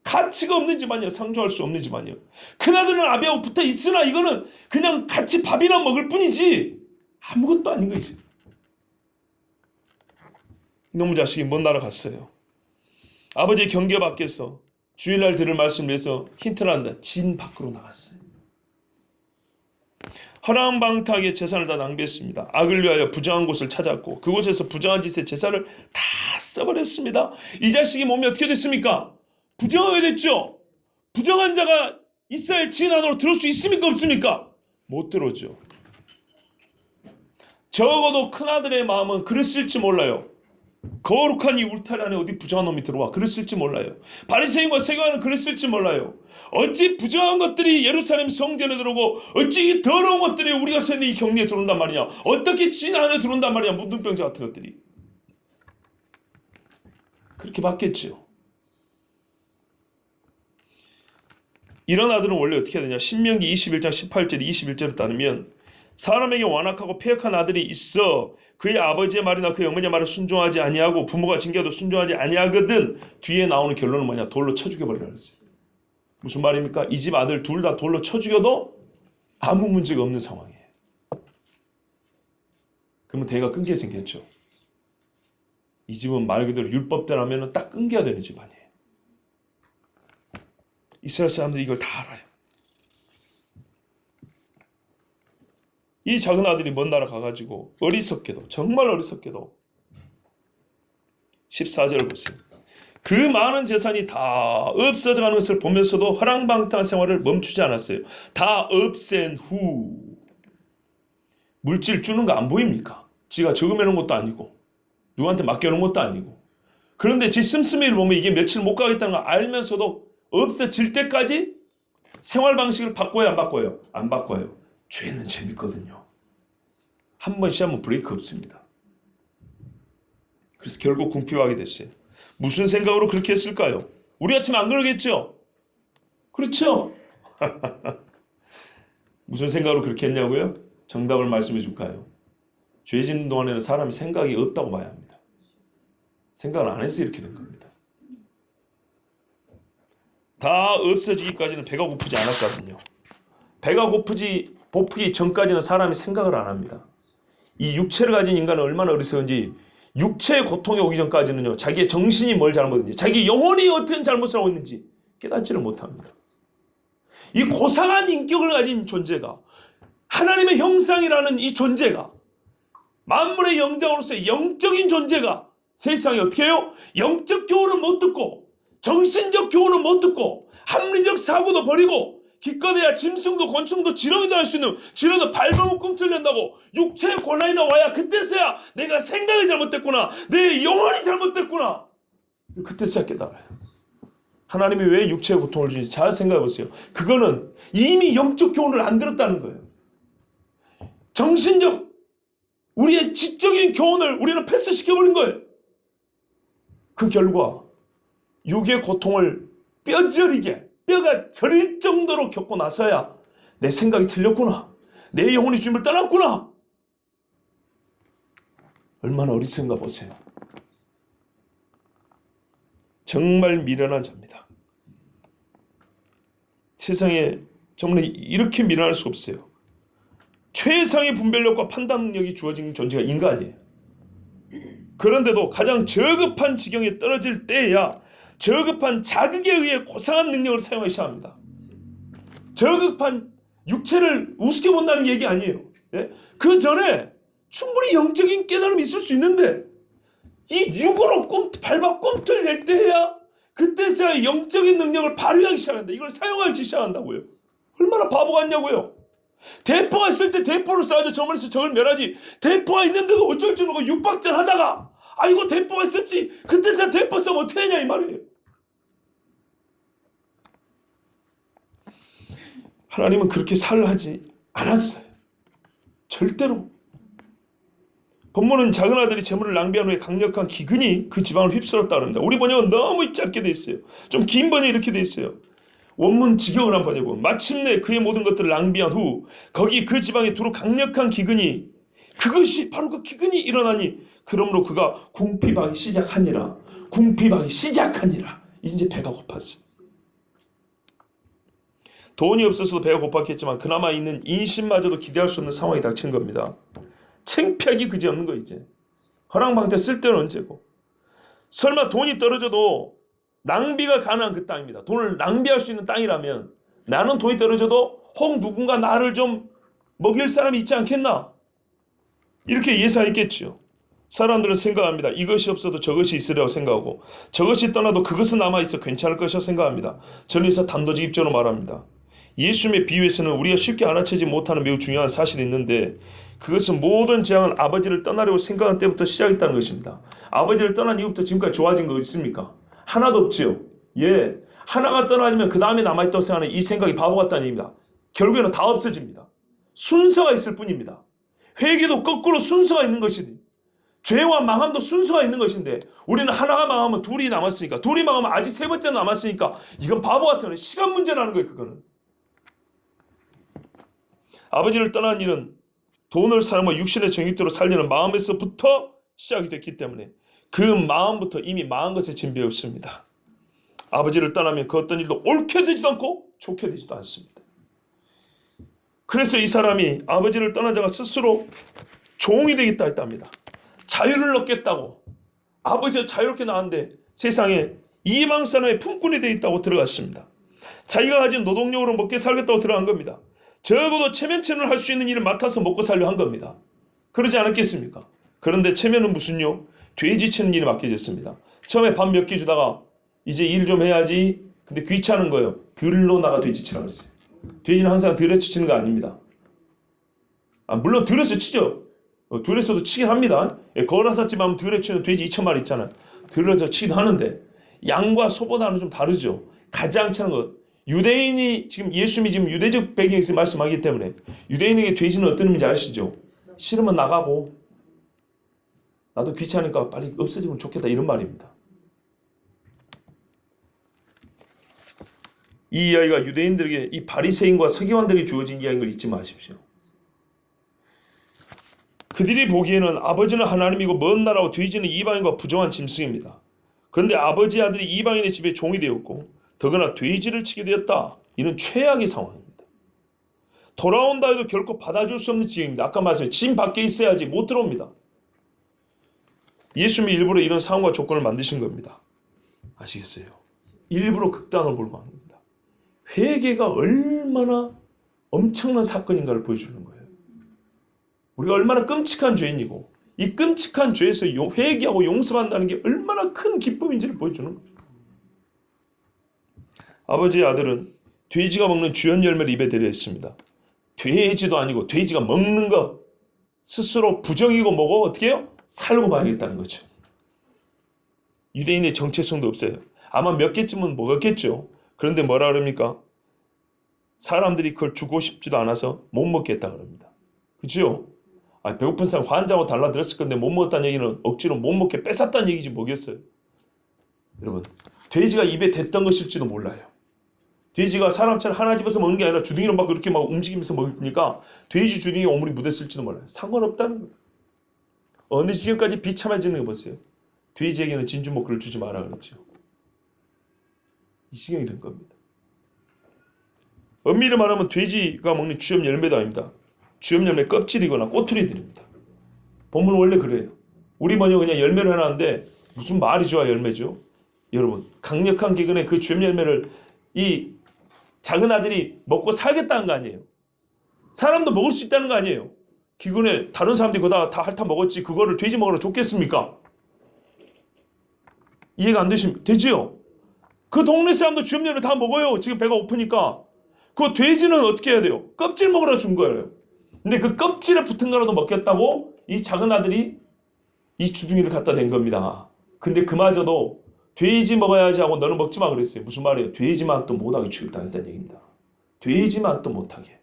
가치가 없는 집안이에요. 상종할 수 없는 집안이에요. 큰아들은 아비하고 붙어 있으나 이거는 그냥 같이 밥이나 먹을 뿐이지 아무것도 아닌 거지. 이놈의 자식이 먼 나라 갔어요. 아버지의 경계 밖에서 주일날 들을 말씀을 위해서 힌트를 한다. 진 밖으로 나갔어요. 허랑방탕하게 재산을 다 낭비했습니다. 악을 위하여 부정한 곳을 찾았고 그곳에서 부정한 짓에 재산을 다 써버렸습니다. 이 자식이 몸이 어떻게 됐습니까? 부정하게 됐죠. 부정한 자가 이스라엘 지은 안으로 들어올 수 있습니까? 없습니까? 못 들어오죠. 적어도 큰아들의 마음은 그랬을지 몰라요. 거룩한 이 울타리 안에 어디 부정한 놈이 들어와 그랬을지 몰라요. 바리새인과 세관은 그랬을지 몰라요. 어찌 부정한 것들이 예루살렘 성전에 들어오고 어찌 이 더러운 것들이 우리가 세는 이 격리에 들어온단 말이냐. 어떻게 진 안에 들어온단 말이냐. 무등병자 같은 것들이. 그렇게 봤겠죠. 이런 아들은 원래 어떻게 해야 되냐. 신명기 21장 18절 21절을 따르면 사람에게 완악하고 패역한 아들이 있어 그의 아버지의 말이나 그의 어머니의 말을 순종하지 아니하고 부모가 징계도 순종하지 아니하거든. 뒤에 나오는 결론은 뭐냐. 돌로 쳐 죽여버리라 그랬어요. 무슨 말입니까? 이 집 아들 둘 다 돌로 쳐 죽여도 아무 문제가 없는 상황이에요. 그러면 대가 끊기게 생겼죠. 이 집은 말 그대로 율법대로 하면 딱 끊겨야 되는 집안이에요. 이스라엘 사람들이 이걸 다 알아요. 이 작은 아들이 먼 나라 가가지고 어리석게도 정말 어리석게도 14절을 보세요. 그 많은 재산이 다 없어져가는 것을 보면서도 허랑방탕한 생활을 멈추지 않았어요. 다 없앤 후 물질 주는 거 안 보입니까? 지가 저금해놓은 것도 아니고 누구한테 맡겨놓은 것도 아니고. 그런데 지 씀씀이를 보면 이게 며칠 못 가겠다는 걸 알면서도 없어질 때까지 생활 방식을 바꿔요, 안 바꿔요? 안 바꿔요. 죄는 재밌거든요. 한 번 시작하면 브레이크 없습니다. 그래서 결국 궁핍하게 됐어요. 무슨 생각으로 그렇게 했을까요? 우리 같으면 안 그러겠죠? 그렇죠? 무슨 생각으로 그렇게 했냐고요? 정답을 말씀해 줄까요? 죄 짓는 동안에는 사람이 생각이 없다고 봐야 합니다. 생각을 안 해서 이렇게 된 겁니다. 다 없어지기까지는 배가 고프지 않았거든요. 배가 고프기 전까지는 사람이 생각을 안 합니다. 이 육체를 가진 인간은 얼마나 어리석은지 육체의 고통이 오기 전까지는요. 자기의 정신이 뭘 잘못했는지 자기 영혼이 어떤 잘못을 하고 있는지 깨닫지를 못합니다. 이 고상한 인격을 가진 존재가 하나님의 형상이라는 이 존재가 만물의 영장으로서의 영적인 존재가 세상에 어떻게 해요? 영적 교훈은 못 듣고 정신적 교훈은 못 듣고 합리적 사고도 버리고 기껏해야 짐승도 곤충도 지렁이도 할 수 있는 지렁이도 밟으면 꿈틀린다고 육체의 고난이 나와야 그때서야 내가 생각이 잘못됐구나. 내 영혼이 잘못됐구나. 그때서야 깨달아요. 하나님이 왜 육체의 고통을 주는지 잘 생각해 보세요. 그거는 이미 영적 교훈을 안 들었다는 거예요. 정신적 우리의 지적인 교훈을 우리는 패스시켜버린 거예요. 그 결과 육의 고통을 뼈저리게 뼈가 저릴 정도로 겪고 나서야 내 생각이 틀렸구나. 내 영혼이 주님을 떠났구나. 얼마나 어리석은가 보세요. 정말 미련한 자입니다. 세상에 정말 이렇게 미련할 수 없어요. 최상의 분별력과 판단 능력이 주어진 존재가 인간이에요. 그런데도 가장 저급한 지경에 떨어질 때야 저급한 자극에 의해 고상한 능력을 사용하기 시작합니다. 저급한 육체를 우습게 본다는 얘기 아니에요. 예? 그 전에 충분히 영적인 깨달음이 있을 수 있는데 이 육으로 밟아 꼼틀 낼 때야 그때서야 영적인 능력을 발휘하기 시작한다. 이걸 사용하기 시작한다고요. 얼마나 바보 같냐고요. 대포가 있을 때 대포를 쏴야죠. 저물에서 적을 멸하지. 대포가 있는데도 어쩔 줄 모르고 육박전 하다가 아이고 대포가 있었지. 그때서야 대포 쏘면 어떻게 되냐 이 말이에요. 하나님은 그렇게 살을 하지 않았어요. 절대로. 본문은 작은 아들이 재물을 낭비한 후에 강력한 기근이 그 지방을 휩쓸었다고 합니다. 우리 번역은 너무 짧게 돼 있어요. 좀 긴 번역이 이렇게 돼 있어요. 원문 직역을 한번 해보면 마침내 그의 모든 것들을 낭비한 후 거기 그 지방에 두루 강력한 기근이 그것이 바로 그 기근이 일어나니 그러므로 그가 궁핍하기 시작하니라. 궁핍하기 시작하니라. 이제 배가 고팠어요. 돈이 없어서도 배가 고팠겠지만 그나마 있는 인심마저도 기대할 수 없는 상황이 닥친 겁니다. 창피하기 그지없는 거 이제. 허랑방태 쓸 때는 언제고. 설마 돈이 떨어져도 낭비가 가능한 그 땅입니다. 돈을 낭비할 수 있는 땅이라면 나는 돈이 떨어져도 혹 누군가 나를 좀 먹일 사람이 있지 않겠나? 이렇게 예상했겠죠. 사람들은 생각합니다. 이것이 없어도 저것이 있으리라고 생각하고 저것이 떠나도 그것은 남아있어 괜찮을 것이라고 생각합니다. 저는 단도직입적으로 말합니다. 예수님의 비유에서는 우리가 쉽게 알아채지 못하는 매우 중요한 사실이 있는데 그것은 모든 재앙은 아버지를 떠나려고 생각한 때부터 시작했다는 것입니다. 아버지를 떠난 이후부터 지금까지 좋아진 거 있습니까? 하나도 없지요. 예, 하나가 떠나면 그 다음에 남아있다고 생각하는 이 생각이 바보 같다는 얘기입니다. 결국에는 다 없어집니다. 순서가 있을 뿐입니다. 회개도 거꾸로 순서가 있는 것이지. 죄와 망함도 순서가 있는 것인데 우리는 하나가 망하면 둘이 남았으니까 둘이 망하면 아직 세 번째 남았으니까 이건 바보 같은 시간 문제라는 거예요. 그거는. 아버지를 떠난 일은 돈을 사용하여 육신의 정욕대로 살려는 마음에서부터 시작이 됐기 때문에 그 마음부터 이미 망한 것에 진배 없습니다. 아버지를 떠나면 그 어떤 일도 옳게 되지도 않고 좋게 되지도 않습니다. 그래서 이 사람이 아버지를 떠난 자가 스스로 종이 되겠다 했답니다. 자유를 얻겠다고 아버지가 자유롭게 나왔는데 세상에 이방 사람의 품꾼이 되겠다고 들어갔습니다. 자기가 가진 노동력으로 먹게 살겠다고 들어간 겁니다. 적어도 체면체면을 할 수 있는 일을 맡아서 먹고 살려 한 겁니다. 그러지 않았겠습니까? 그런데 체면은 무슨요? 돼지 치는 일이 맡겨졌습니다. 처음에 밥 몇 개 주다가 이제 일 좀 해야지. 근데 귀찮은 거예요. 들로 나가 돼지치라고 했어요. 돼지는 항상 들에 치는 거 아닙니다. 물론 들에서 치죠. 들에서도 치긴 합니다. 거라사집하면 들에 치는 돼지 2,000마리 있잖아요. 들에서 치기도 하는데 양과 소보다는 좀 다르죠. 가장 차는 것. 유대인이 지금 예수님이 지금 유대적 배경에서 말씀하기 때문에 유대인에게 돼지는 어떤 의미인지 아시죠? 싫으면 나가고 나도 귀찮으니까 빨리 없어지면 좋겠다 이런 말입니다. 이 이야기가 유대인들에게 이 바리새인과 서기관들에게 주어진 이야기인 걸 잊지 마십시오. 그들이 보기에는 아버지는 하나님이고 먼 나라와 돼지는 이방인과 부정한 짐승입니다. 그런데 아버지 아들이 이방인의 집에 종이 되었고 더구나 돼지를 치게 되었다. 이는 최악의 상황입니다. 돌아온다 해도 결코 받아줄 수 없는 지경입니다. 아까 말씀드린 집 밖에 있어야지 못 들어옵니다. 예수님이 일부러 이런 상황과 조건을 만드신 겁니다. 아시겠어요? 일부러 극단을 몰고 하는 겁니다. 회개가 얼마나 엄청난 사건인가를 보여주는 거예요. 우리가 얼마나 끔찍한 죄인이고 이 끔찍한 죄에서 회개하고 용서한다는 게 얼마나 큰 기쁨인지를 보여주는 거예요. 아버지의 아들은 돼지가 먹는 주연 열매를 입에 대려 했습니다. 돼지도 아니고 돼지가 먹는 것 스스로 부정이고 뭐고 어떻게 해요? 살고 봐야겠다는 거죠. 유대인의 정체성도 없어요. 아마 몇 개쯤은 먹었겠죠. 그런데 뭐라 그럽니까? 사람들이 그걸 주고 싶지도 않아서 못 먹겠다 그럽니다. 그렇죠? 배고픈 사람 환자하고 달라들었을 건데 못 먹었다는 얘기는 억지로 못 먹게 뺏었다는 얘기지 뭐겠어요. 여러분 돼지가 입에 댔던 것일지도 몰라요. 돼지가 사람처럼 하나 집어서 먹는 게 아니라 주둥이로 막 그렇게 막 움직이면서 먹으니까 돼지 주둥이에 오물이 묻었을지도 몰라요. 상관없다는 거예요. 어느 지경까지 비참해지는 거 보세요. 돼지에게는 진주 목걸이를 주지 마라 그랬죠. 이 지경이 된 겁니다. 엄밀히 말하면 돼지가 먹는 주염 열매도 아닙니다. 주염 열매 껍질이거나 꼬투리들입니다. 본문은 원래 그래요. 우리 번역 그냥 열매를 해놨는데 무슨 말이 좋아 열매죠. 여러분 강력한 기근에 그 주염 열매를 이 작은 아들이 먹고 살겠다는 거 아니에요. 사람도 먹을 수 있다는 거 아니에요. 기근에 다른 사람들이 그거 다 핥아 먹었지 그거를 돼지 먹으러 줬겠습니까? 이해가 안 되십니까? 되지요? 그 동네 사람도 주염 열매 다 먹어요. 지금 배가 고프니까. 그 돼지는 어떻게 해야 돼요? 껍질 먹으러 준 거예요. 근데 그 껍질에 붙은 거라도 먹겠다고 이 작은 아들이 이 주둥이를 갖다 댄 겁니다. 근데 그마저도 돼지 먹어야지 하고 너는 먹지 마 그랬어요. 무슨 말이에요? 돼지만 또 못하게 취급당했다는 얘기입니다. 돼지만 또 못하게.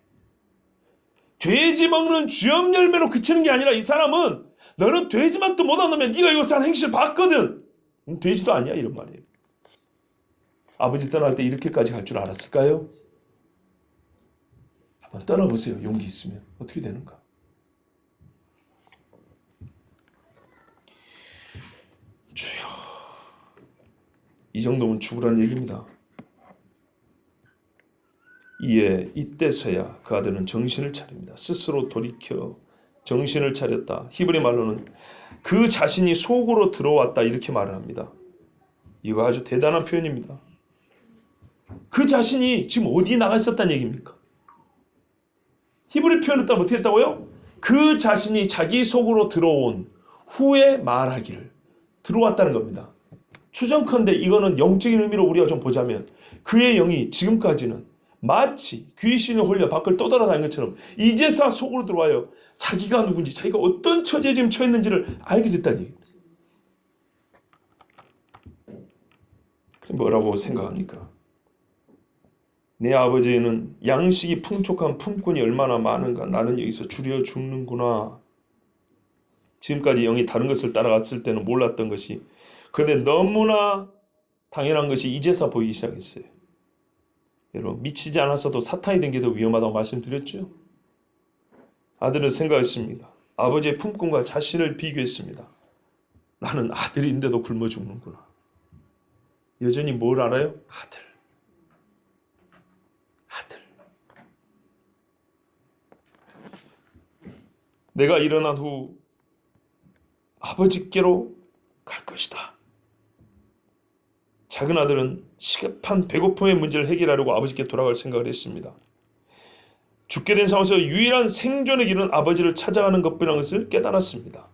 돼지 먹는 주염 열매로 그치는 게 아니라 이 사람은 너는 돼지만 또 못한 놈이야. 네가 이거 산 행실을 봤거든. 돼지도 아니야 이런 말이에요. 아버지 떠날 때 이렇게까지 갈 줄 알았을까요? 한번 떠나보세요. 용기 있으면. 어떻게 되는가? 주여. 이 정도면 죽으란 얘기입니다. 이에 이때서야 그 아들은 정신을 차립니다. 스스로 돌이켜 정신을 차렸다. 히브리 말로는 그 자신이 속으로 들어왔다 이렇게 말을 합니다. 이거 아주 대단한 표현입니다. 그 자신이 지금 어디 나가 있었다는 얘기입니까? 히브리 표현을 따면 어떻게 했다고요? 그 자신이 자기 속으로 들어온 후에 말하기를 들어왔다는 겁니다. 추정컨대 이거는 영적인 의미로 우리가 좀 보자면 그의 영이 지금까지는 마치 귀신이 홀려 밖을 떠돌아다니는 것처럼 이제서 속으로 들어와요. 자기가 누군지 자기가 어떤 처지에 지금 처했는지를 알게 됐다는 얘기입니다. 그럼 뭐라고 생각합니까? 내 아버지는 양식이 풍족한 품꾼이 얼마나 많은가. 나는 여기서 줄여 죽는구나. 지금까지 영이 다른 것을 따라갔을 때는 몰랐던 것이 그런데 너무나 당연한 것이 이제서 보이기 시작했어요. 여러분 미치지 않았어도 사탄이 된 게 더 위험하다고 말씀드렸죠. 아들은 생각했습니다. 아버지의 품꾼과 자신을 비교했습니다. 나는 아들인데도 굶어 죽는구나. 여전히 뭘 알아요? 아들. 내가 일어난 후 아버지께로 갈 것이다. 작은 아들은 시급한 배고픔의 문제를 해결하려고 아버지께 돌아갈 생각을 했습니다. 죽게 된 상황에서 유일한 생존의 길은 아버지를 찾아가는 것뿐이라는 것을 깨달았습니다.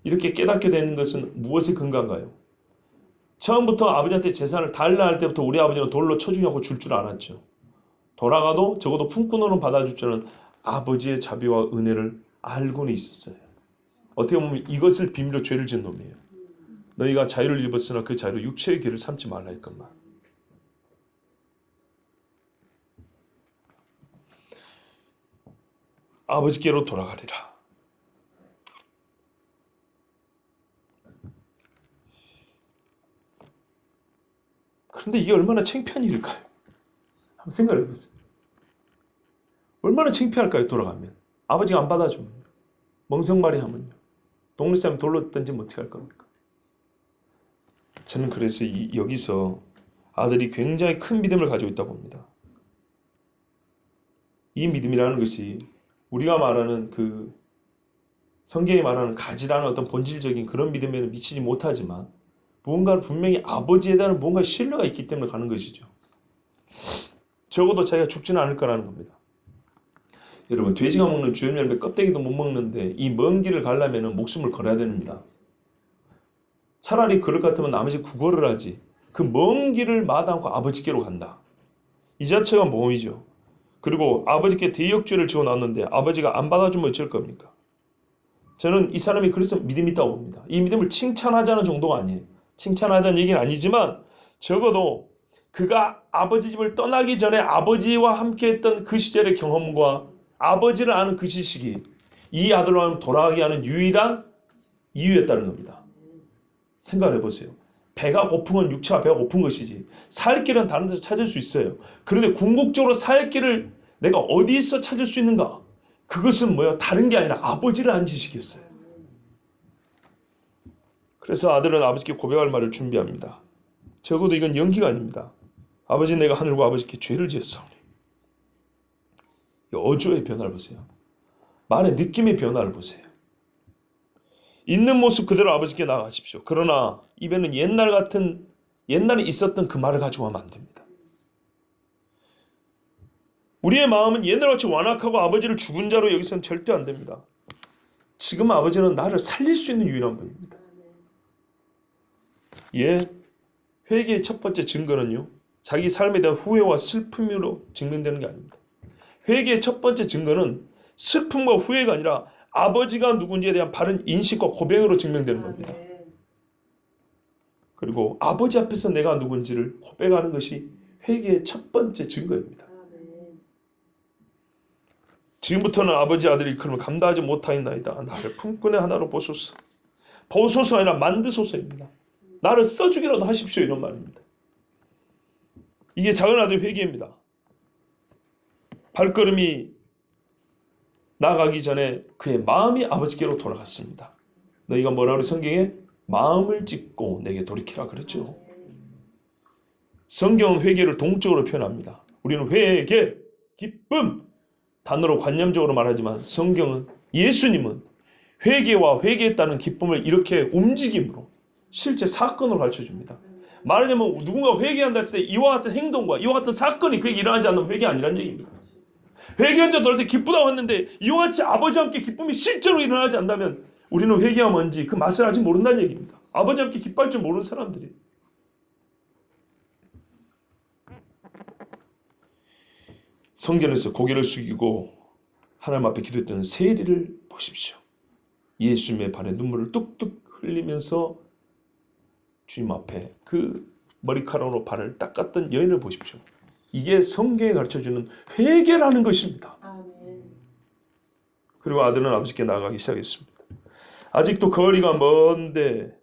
이렇게 깨닫게 되는 것은 무엇에 근거한가요? 처음부터 아버지한테 재산을 달라 할 때부터 우리 아버지는 돌로 쳐주냐고 줄 줄 알았죠. 돌아가도 적어도 품꾼으로 받아줄 줄은 아버지의 자비와 은혜를 알고는 있었어요. 어떻게 보면 이것을 비밀로 죄를 지은 놈이에요. 너희가 자유를 입었으나 그 자유로 육체의 길을 삼지 말라 했건만. 아버지께로 돌아가리라. 그런데 이게 얼마나 창피한 일일까요? 한번 생각해 보세요. 얼마나 창피할까요? 돌아가면. 아버지가 안 받아주면, 멍석말이 하면요. 동네 사람 돌로 던지면 어떻게 할 겁니까? 저는 그래서 여기서 아들이 굉장히 큰 믿음을 가지고 있다고 봅니다. 이 믿음이라는 것이 우리가 말하는 성경이 말하는 가지라는 어떤 본질적인 그런 믿음에는 미치지 못하지만 무언가 분명히 아버지에 대한 무언가 신뢰가 있기 때문에 가는 것이죠. 적어도 자기가 죽지는 않을 거라는 겁니다. 여러분, 돼지가 먹는 주염 열매 껍데기도 못 먹는데 이 먼 길을 가려면 목숨을 걸어야 됩니다. 차라리 그럴 것 같으면 남의 집 구걸을 하지. 그 먼 길을 마다않고 아버지께로 간다. 이 자체가 모험이죠. 그리고 아버지께 대역죄를 지어놨는데 아버지가 안 받아주면 어쩔 겁니까? 저는 이 사람이 그래서 믿음이 있다고 봅니다. 이 믿음을 칭찬하자는 정도가 아니에요. 칭찬하자는 얘기는 아니지만 적어도 그가 아버지 집을 떠나기 전에 아버지와 함께 했던 그 시절의 경험과 아버지를 아는 그 지식이 이 아들로 돌아가게 하는 유일한 이유였다는 겁니다. 생각을 해보세요. 배가 고픈 건 육체와 배가 고픈 것이지 살 길은 다른 데서 찾을 수 있어요. 그런데 궁극적으로 살 길을 내가 어디서 찾을 수 있는가? 그것은 뭐야? 다른 게 아니라 아버지를 안 지식이었어요. 그래서 아들은 아버지께 고백할 말을 준비합니다. 적어도 이건 연기가 아닙니다. 아버지, 내가 하늘과 아버지께 죄를 지었사오니. 어조의 변화를 보세요. 말의 느낌의 변화를 보세요. 있는 모습 그대로 아버지께 나아가십시오. 그러나 입에는 옛날에 있었던 그 말을 가지고 하면 안 됩니다. 우리의 마음은 옛날같이 완악하고 아버지를 죽은 자로 여기서는 절대 안 됩니다. 지금 아버지는 나를 살릴 수 있는 유일한 분입니다. 회개의 첫 번째 증거는요, 자기 삶에 대한 후회와 슬픔으로 증명되는 게 아닙니다. 회개의 첫 번째 증거는 슬픔과 후회가 아니라 아버지가 누군지에 대한 바른 인식과 고백으로 증명되는 겁니다. 그리고 아버지 앞에서 내가 누군지를 고백하는 것이 회개의 첫 번째 증거입니다. 지금부터는 아버지 아들이 이끌음을 감당하지 못하였나이다. 나를 품꾼의 하나로 보소서. 보소서 아니라 만드소서입니다. 나를 써주기라도 하십시오, 이런 말입니다. 이게 작은 아들 회개입니다. 발걸음이 나가기 전에 그의 마음이 아버지께로 돌아갔습니다. 너희가 뭐라고 성경에 마음을 찢고 내게 돌이키라 그랬죠. 성경은 회개를 동적으로 표현합니다. 우리는 회개, 기쁨 단어로 관념적으로 말하지만 성경은, 예수님은 회개와 회개했다는 기쁨을 이렇게 움직임으로 실제 사건으로 가르쳐줍니다. 말하자면 누군가 회개한다 했을 때 이와 같은 행동과 이와 같은 사건이 그에게 일어나지 않으면 회개 아니라는 얘기입니다. 회개한 자 돌아서 기쁘다고 했는데 이와 같이 아버지와 함께 기쁨이 실제로 일어나지 않는다면 우리는 회개가 뭔지 그 맛을 아직 모른다는 얘기입니다. 아버지와 함께 기뻐할 줄 모르는 사람들이. 성전에서 고개를 숙이고 하나님 앞에 기도했던 세리를 보십시오. 예수님의 발에 눈물을 뚝뚝 흘리면서 주님 앞에 그 머리카락으로 발을 닦았던 여인을 보십시오. 이게 성경이 가르쳐주는 회개라는 것입니다. 그리고 아들은 아버지께 나아가기 시작했습니다. 아직도 거리가 먼데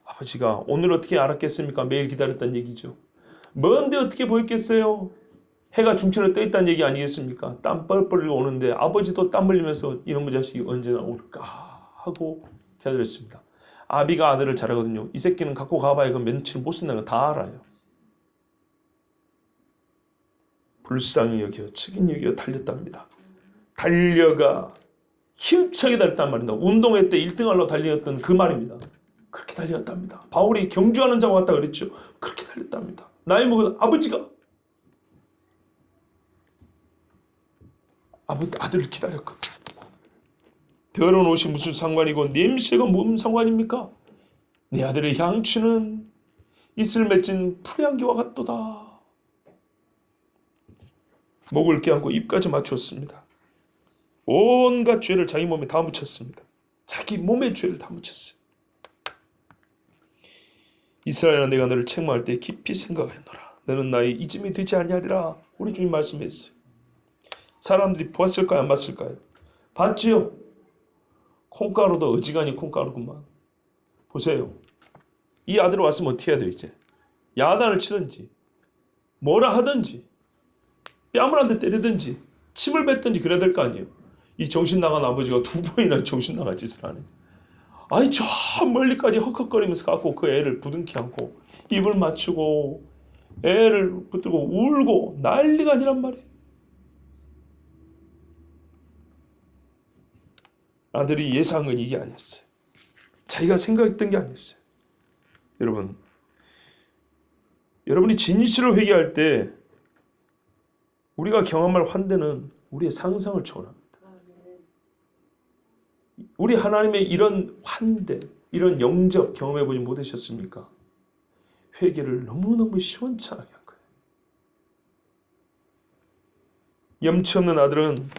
아버지가 오늘 어떻게 알았겠습니까? 매일 기다렸다는 얘기죠. 먼데 어떻게 보였겠어요? 해가 중천에 떠 있다는 얘기 아니겠습니까? 땀 뻘뻘 흘리고 오는데 아버지도 땀 흘리면서 이놈의 자식이 언제나 올까 하고 기다렸습니다. 아비가 아들을 잘 알거든요. 이 새끼는 갖고 가봐야 그 며칠 못 쓴다는 거 다 알아요. 불쌍히 여겨 측인 여겨 달렸답니다. 달려가 힘차게 달렸단 말입니다. 운동회 때 1등 하려고 달렸던 그 말입니다. 그렇게 달렸답니다. 바울이 경주하는 자와 같다 그랬죠. 그렇게 달렸답니다. 나이 먹은 아버지가 아들을 기다렸거든. 더러운 옷이 무슨 상관이고 냄새가 무슨 상관입니까? 내 아들의 향취는 이슬 맺힌 풀향기와 같도다. 목을 껴안고 입까지 맞췄습니다. 온갖 죄를 자기 몸에 다 묻혔습니다. 자기 몸에 죄를 다 묻혔어요. 이스라엘아, 내가 너를 책망할 때 깊이 생각하노라. 너는 나의 이짐이 되지 아니하리라. 우리 주님 말씀했어요. 사람들이 봤을까요? 안 봤을까요? 봤지요. 콩가루도 어지간히 콩가루구만. 보세요. 이 아들이 왔으면 어떻게 해야 돼요 이제? 야단을 치든지 뭐라 하든지 뺨을 한 대 때리든지 침을 뱉든지 그래야 될 거 아니에요. 이 정신 나간 아버지가 두 번이나 정신 나간 짓을 하네. 아니 저 멀리까지 헉헉거리면서 갖고 그 애를 부둥키 안고 입을 맞추고 애를 붙들고 울고 난리가 아니란 말이에요. 아들이 예상은 이게 아니었어요. 자기가 생각했던 게 아니었어요. 여러분이 진실을 회개할 때 우리가 경험할 환대는 우리의 상상을 초월합니다. 우리 하나님의 이런 환대, 이런 영접 경험해보지 못하셨습니까? 회개를 너무너무 시원찮게 한 거예요. 염치 없는 아들은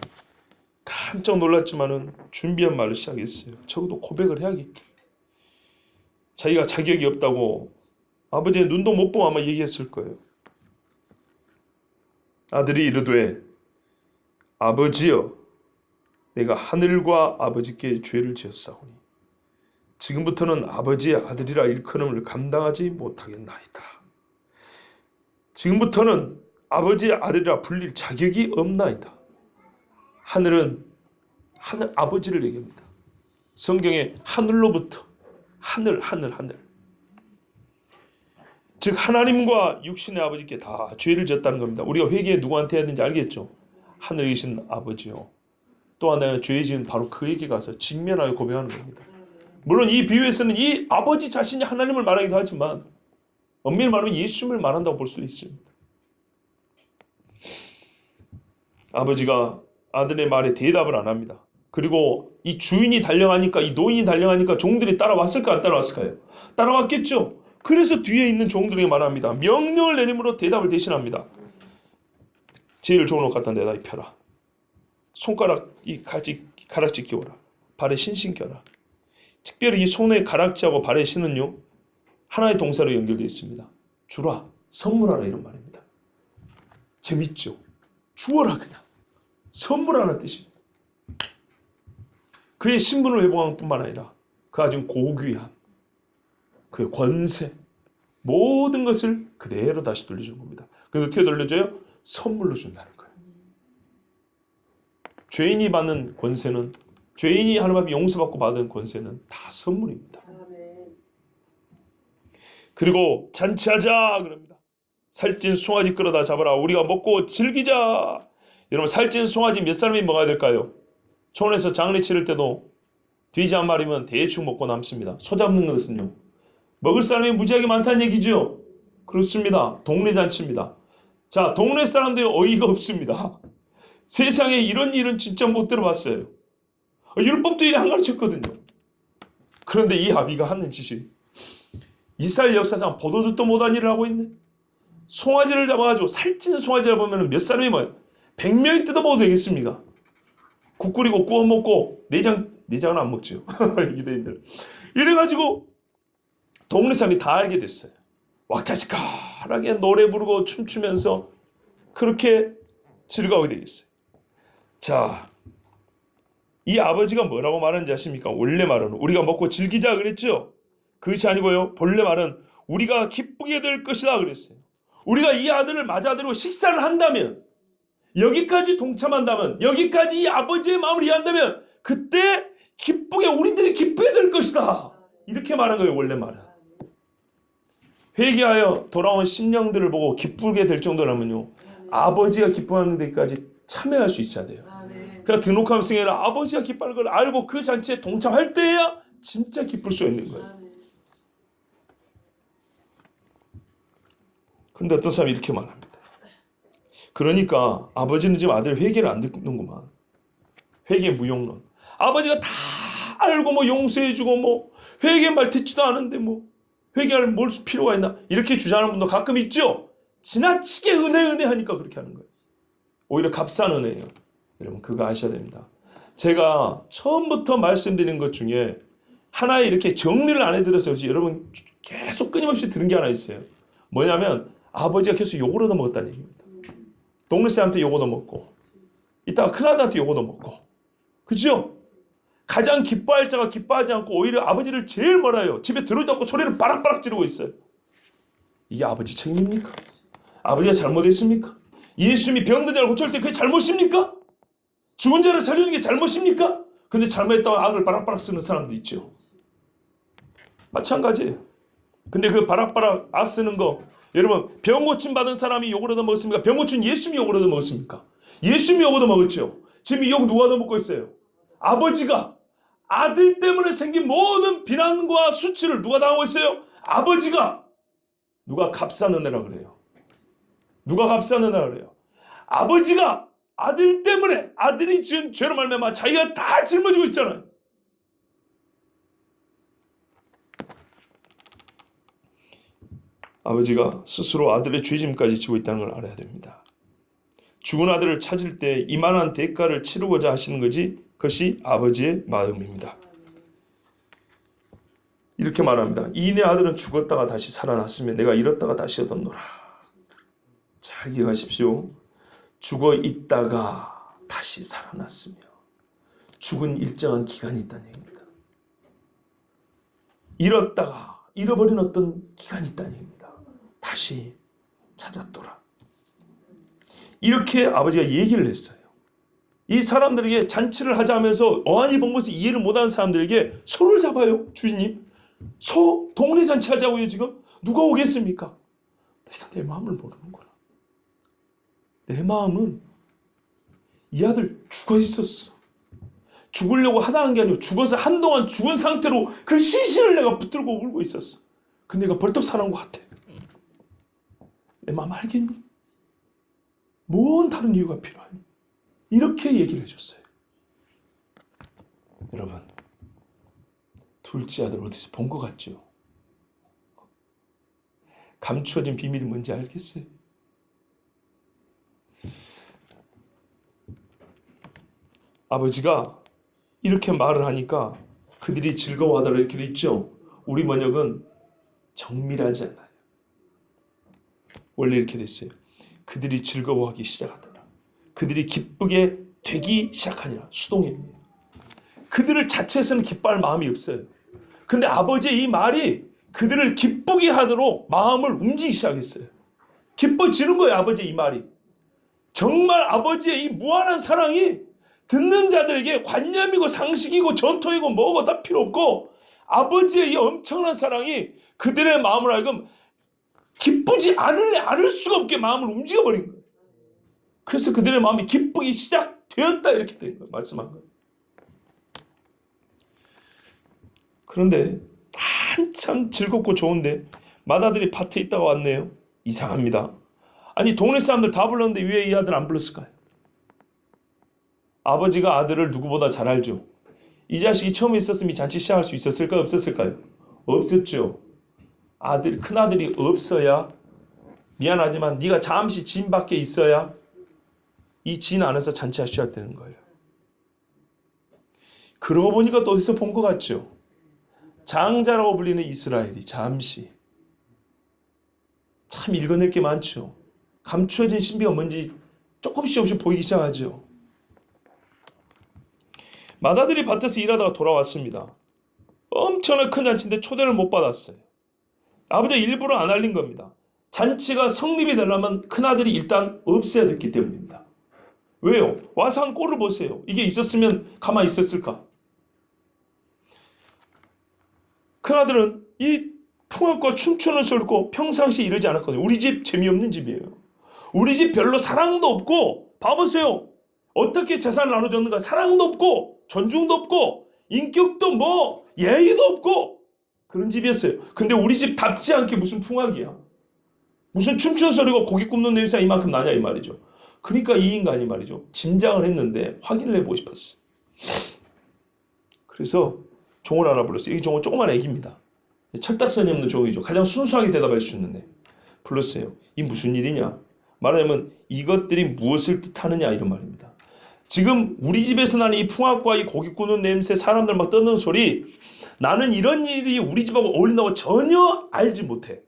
깜짝 놀랐지만은 준비한 말을 시작했어요. 적어도 고백을 해야겠다. 자기가 자격이 없다고 아버지의 눈도 못 보고 아마 얘기했을 거예요. 아들이 이르되 아버지여, 내가 하늘과 아버지께 죄를 지었사오니 지금부터는 아버지의 아들이라 일컬음을 감당하지 못하겠나이다. 지금부터는 아버지의 아들이라 불릴 자격이 없나이다. 하늘은 하늘 아버지를 얘기합니다. 성경에 하늘로부터 하늘. 즉 하나님과 육신의 아버지께 다 죄를 졌다는 겁니다. 우리가 회개에 누구한테 해야 되는지 알겠죠? 하늘에 계신 아버지요. 또한 내가 죄 지은 바로 그에게 가서 직면하여 고백하는 겁니다. 물론 이 비유에서는 이 아버지 자신이 하나님을 말하기도 하지만 엄밀히 말하면 예수님을 말한다고 볼 수도 있습니다. 아버지가 아들의 말에 대답을 안 합니다. 그리고 이 주인이 달려가니까, 이 노인이 달려가니까 종들이 따라왔을까 안 따라왔을까요? 따라왔겠죠. 그래서 뒤에 있는 종들에게 말합니다. 명령을 내림으로 대답을 대신합니다. 제일 좋은 옷 갖다 내다 입혀라. 손가락 이 가락지 끼워라. 발에 신신 껴라. 특별히 이 손의 가락지하고 발의 신은요, 하나의 동사로 연결되어 있습니다. 주라, 선물하라 이런 말입니다. 재밌죠? 주어라 그냥. 선물하는 뜻입니다. 그의 신분을 회복한 뿐만 아니라 그 가진 고귀함, 그의 권세, 모든 것을 그대로 다시 돌려주는 겁니다. 그래서 어떻게 돌려줘요? 선물로 준다는 거예요. 죄인이 받는 권세는, 죄인이 하나님 앞에 용서받고 받은 권세는 다 선물입니다. 그리고 잔치하자 그럽니다. 살찐 송아지 끌어다 잡아라. 우리가 먹고 즐기자. 여러분, 살찐 송아지 몇 사람이 먹어야 될까요? 촌에서 장례 치를 때도 돼지 한 마리면 대충 먹고 남습니다. 소 잡는 것은요, 먹을 사람이 무지하게 많다는 얘기죠. 그렇습니다. 동네 잔치입니다. 자, 동네 사람들이 어이가 없습니다. 세상에 이런 일은 진짜 못 들어봤어요. 율법도 이래 안 가르쳤거든요. 그런데 이 아비가 하는 짓이 이스라엘 역사상 보도 듣도 못한 일을 하고 있네. 송아지를 잡아가지고, 살찐 송아지를 보면 몇 사람이 뭐예요? 100명이 뜯어먹어도 되겠습니까? 국 끓이고 구워 먹고 내장은 안 먹죠. 유대인들. 이래가지고 동네 사람이 다 알게 됐어요. 왁자지껄하게 노래 부르고 춤추면서 그렇게 즐거워하게 되겠어요. 자, 이 아버지가 뭐라고 말하는지 아십니까? 원래 말은 우리가 먹고 즐기자 그랬죠? 그것이 아니고요. 본래 말은 우리가 기쁘게 될 것이다 그랬어요. 우리가 이 아들을 맞아들이고 식사를 한다면, 여기까지 동참한다면, 여기까지 이 아버지의 마음을 이해한다면 그때 기쁘게, 우리들이 기쁘게 될 것이다. 이렇게 말한 거예요. 원래 말은. 회개하여 돌아온 심령들을 보고 기쁘게 될 정도라면요, 아버지가 기뻐하는 데까지 참여할 수 있어야 돼요. 그러니까 등록하면 승인을 아버지가 기뻐하는 걸 알고 그 잔치에 동참할 때야 진짜 기쁠 수 있는 거예요. 그런데 어떤 사람이 이렇게 말합니다. 그러니까 아버지는 지금 아들 회개를 안 듣는구만. 회개 무용론. 아버지가 다 알고 뭐 용서해주고 뭐 회개 말 듣지도 않은데 뭐 회개할 뭘 필요가 있나? 이렇게 주장하는 분도 가끔 있죠. 지나치게 은혜 하니까 그렇게 하는 거예요. 오히려 값싼 은혜예요. 여러분 그거 아셔야 됩니다. 제가 처음부터 말씀드린 것 중에 하나의 이렇게 정리를 안 해드려서 그렇지 여러분 계속 끊임없이 들은 게 하나 있어요. 뭐냐면 아버지가 계속 욕을 얻어먹었다는 얘기입니다. 동네 사람한테 욕 얻어먹고 이따가 큰아들한테 욕 얻어먹고 그죠? 가장 기뻐할 자가 기뻐하지 않고 오히려 아버지를 제일 뭐라요? 집에 들어오지 않고 소리를 바락바락 지르고 있어요. 이게 아버지 책임입니까? 아버지가 잘못했습니까? 예수님이 병든 자를 고칠 때 그게 잘못입니까? 죽은 자를 살리는 게 잘못입니까? 근데 잘못했다고 악을 바락바락 쓰는 사람도 있죠. 마찬가지예요. 근데 그 바락바락 악 쓰는 거 여러분 병 고침 받은 사람이 욕을 얻어먹었습니까? 병 고친 예수님이 욕을 얻어먹었습니까? 예수님이 욕을 얻어먹었죠. 지금 이 욕 누가 얻어먹고 있어요? 아버지가 아들 때문에 생긴 모든 비난과 수치를 누가 당하고 있어요? 아버지가. 누가 값싼 은혜라 그래요? 누가 값싼 은혜라 그래요? 아버지가 아들 때문에 아들이 지은 죄로 말미암아 자기가 다 짊어지고 있잖아요. 아버지가 스스로 아들의 죄짐까지 지고 있다는 걸 알아야 됩니다. 죽은 아들을 찾을 때 이만한 대가를 치르고자 하시는 것이 아버지의 마음입니다. 이렇게 말합니다. 이 내 아들은 죽었다가 다시 살아났으며 내가 잃었다가 다시 얻었노라. 잘 기억하십시오. 죽어 있다가 다시 살아났으며 죽은 일정한 기간이 있다는 얘기입니다. 잃었다가 잃어버린 어떤 기간이 있다는 얘기입니다. 다시 찾았더라. 이렇게 아버지가 얘기를 했어요. 이 사람들에게 잔치를 하자면서 어안이 본 것을 이해를 못하는 사람들에게 소를 잡아요. 주인님. 동네 잔치 하자고요 지금? 누가 오겠습니까? 내가 내 마음을 모르는구나. 내 마음은 이 아들 죽어 있었어. 죽으려고 하다한 게 아니고 죽어서 한동안 죽은 상태로 그 시신을 내가 붙들고 울고 있었어. 근데 내가 벌떡 살아난 것 같아. 내 마음 알겠니? 뭔 다른 이유가 필요하니? 이렇게 얘기를 해줬어요. 여러분 둘째 아들 어디서 본 것 같죠? 감추어진 비밀이 뭔지 알겠어요? 아버지가 이렇게 말을 하니까 그들이 즐거워하더라 이렇게 돼 있죠. 우리 번역은 정밀하지 않아요. 원래 이렇게 됐어요. 그들이 즐거워하기 시작하더라. 그들이 기쁘게 되기 시작하니라. 수동입니다. 그들을 자체에서는 기뻐할 마음이 없어요. 근데 아버지의 이 말이 그들을 기쁘게 하도록 마음을 움직이기 시작했어요. 기뻐지는 거예요. 아버지의 이 말이. 정말 아버지의 이 무한한 사랑이 듣는 자들에게 관념이고 상식이고 전통이고 뭐고 다 필요 없고 아버지의 이 엄청난 사랑이 그들의 마음을 하여금 기쁘지 않을 수가 없게 마음을 움직여버린 거예요. 그래서 그들의 마음이 기쁘기 시작되었다 이렇게 된 거예요. 말씀한 거예요. 그런데 한참 즐겁고 좋은데 맏아들이 밭에 있다가 왔네요. 이상합니다. 아니 동네 사람들 다 불렀는데 왜 이 아들 안 불렀을까요? 아버지가 아들을 누구보다 잘 알죠. 이 자식이 처음에 있었으면 이 잔치 시작할 수 있었을까요? 없었을까요? 없었죠. 큰아들이 없어야 미안하지만 네가 잠시 진 밖에 있어야 이 진 안에서 잔치할 수 있어야 되는 거예요. 그러고 보니까 또 어디서 본 것 같죠. 장자라고 불리는 이스라엘이 잠시 참 읽어낼 게 많죠. 감추어진 신비가 뭔지 조금씩 보이기 시작하죠. 맏아들이 밭에서 일하다가 돌아왔습니다. 엄청나게 큰 잔치인데 초대를 못 받았어요. 아버지가 일부러 안 알린 겁니다. 잔치가 성립이 되려면 큰아들이 일단 없어야 됐기 때문입니다. 왜요? 와서 한 꼴을 보세요. 이게 있었으면 가만히 있었을까? 큰아들은 이 풍악과 춤추는 소리를 듣고 평상시에 이러지 않았거든요. 우리 집 재미없는 집이에요. 우리 집 별로 사랑도 없고 봐보세요. 어떻게 재산을 나눠줬는가. 사랑도 없고 존중도 없고 인격도 뭐 예의도 없고 그런 집이었어요. 근데 우리 집답지 않게 무슨 풍악이야. 무슨 춤추는 소리가 고기 굽는 냄새가 이만큼 나냐 이 말이죠. 그러니까 이 인간이 말이죠. 짐작을 했는데 확인을 해보고 싶었어. 그래서 종을 하나 불렀어요. 이 종은 조그만 애기입니다. 철딱선이 없는 종이죠. 가장 순수하게 대답할 수 있는데 불렀어요. 이 무슨 일이냐? 말하자면 이것들이 무엇을 뜻하느냐 이런 말입니다. 지금 우리 집에서 나는 이 풍악과 이 고기 구는 냄새, 사람들 막 떠드는 소리, 나는 이런 일이 우리 집하고 어울린다고 전혀 알지 못해.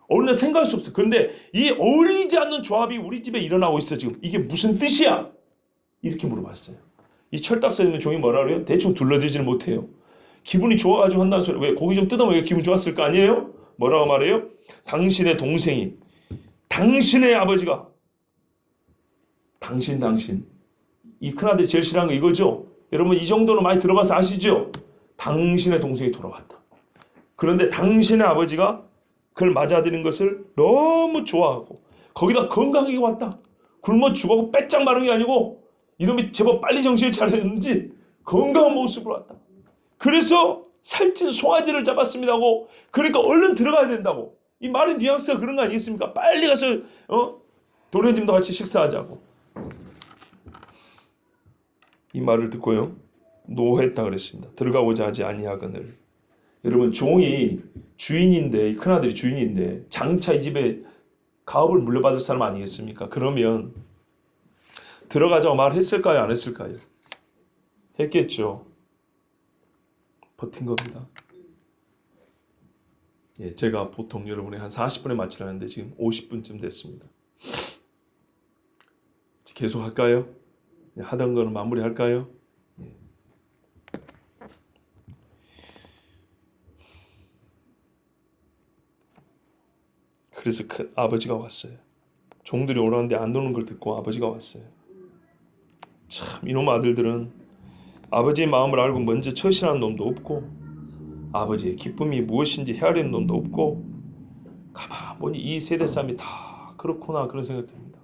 어울린다 생각할 수 없어. 그런데 이 어울리지 않는 조합이 우리 집에 일어나고 있어 지금. 이게 무슨 뜻이야? 이렇게 물어봤어요. 이 철딱선 있는 종이 뭐라 그래요? 대충 둘러대지를 못해요. 기분이 좋아가지고 한다는 소리. 왜? 고기 좀 뜯어먹으면 기분 좋았을 거 아니에요? 뭐라고 말해요? 당신의 동생이, 당신의 아버지가, 당신. 이 큰아들이 제일 싫어하는 거 이거죠? 여러분 이 정도는 많이 들어봐서 아시죠? 당신의 동생이 돌아왔다. 그런데 당신의 아버지가 그걸 맞아들인 것을 너무 좋아하고 거기다 건강하게 왔다. 굶어 죽어고 빼짝 마른 게 아니고 이놈이 제법 빨리 정신을 차렸는지 건강한 모습으로 왔다. 그래서 살찐 송아지를 잡았습니다 하고 그러니까 얼른 들어가야 된다고. 이 말의 뉘앙스가 그런 거 아니겠습니까? 빨리 가서 도련님도 같이 식사하자고. 이 말을 듣고요. 노했다 그랬습니다. 들어가고자 하지 아니하거늘. 여러분 종이 주인인데 이 큰아들이 주인인데 장차 이 집에 가업을 물려받을 사람 아니겠습니까? 그러면 들어가자고 말했을까요? 안 했을까요? 했겠죠. 버틴 겁니다. 예, 제가 보통 여러분이 한 40분에 마치라는데 지금 50분쯤 됐습니다. 계속 할까요? 하던 거는 마무리할까요? 예. 그래서 큰 아버지가 왔어요. 종들이 오라는데 안 오는 걸 듣고 아버지가 왔어요. 참 이놈 아들들은 아버지의 마음을 알고 먼저 처신하는 놈도 없고 아버지의 기쁨이 무엇인지 헤아리는 놈도 없고 가만 보니 이 세대 사람이 다 그렇구나 그런 생각이 듭니다.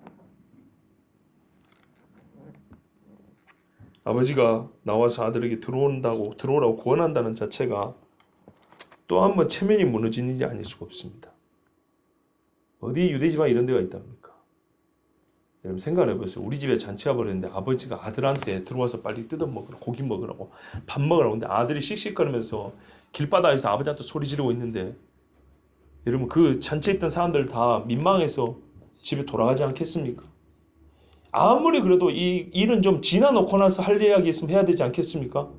아버지가 나와서 아들에게 들어오라고 권한다는 자체가 또 한 번 체면이 무너지는 일이 아닐 수가 없습니다. 어디 유대지방 이런 데가 있답니까? 여러분 생각해보세요. 우리 집에 잔치가 벌어졌는데 아버지가 아들한테 들어와서 빨리 뜯어먹으라고 고기 먹으라고 밥 먹으라고 근데 아들이 씩씩거리면서 길바닥에서 아버지한테 소리 지르고 있는데 여러분 그 잔치에 있던 사람들 다 민망해서 집에 돌아가지 않겠습니까? 아무리 그래도 이 일은 좀 지나놓고 나서 할 이야기 있으면 해야 되지 않겠습니까?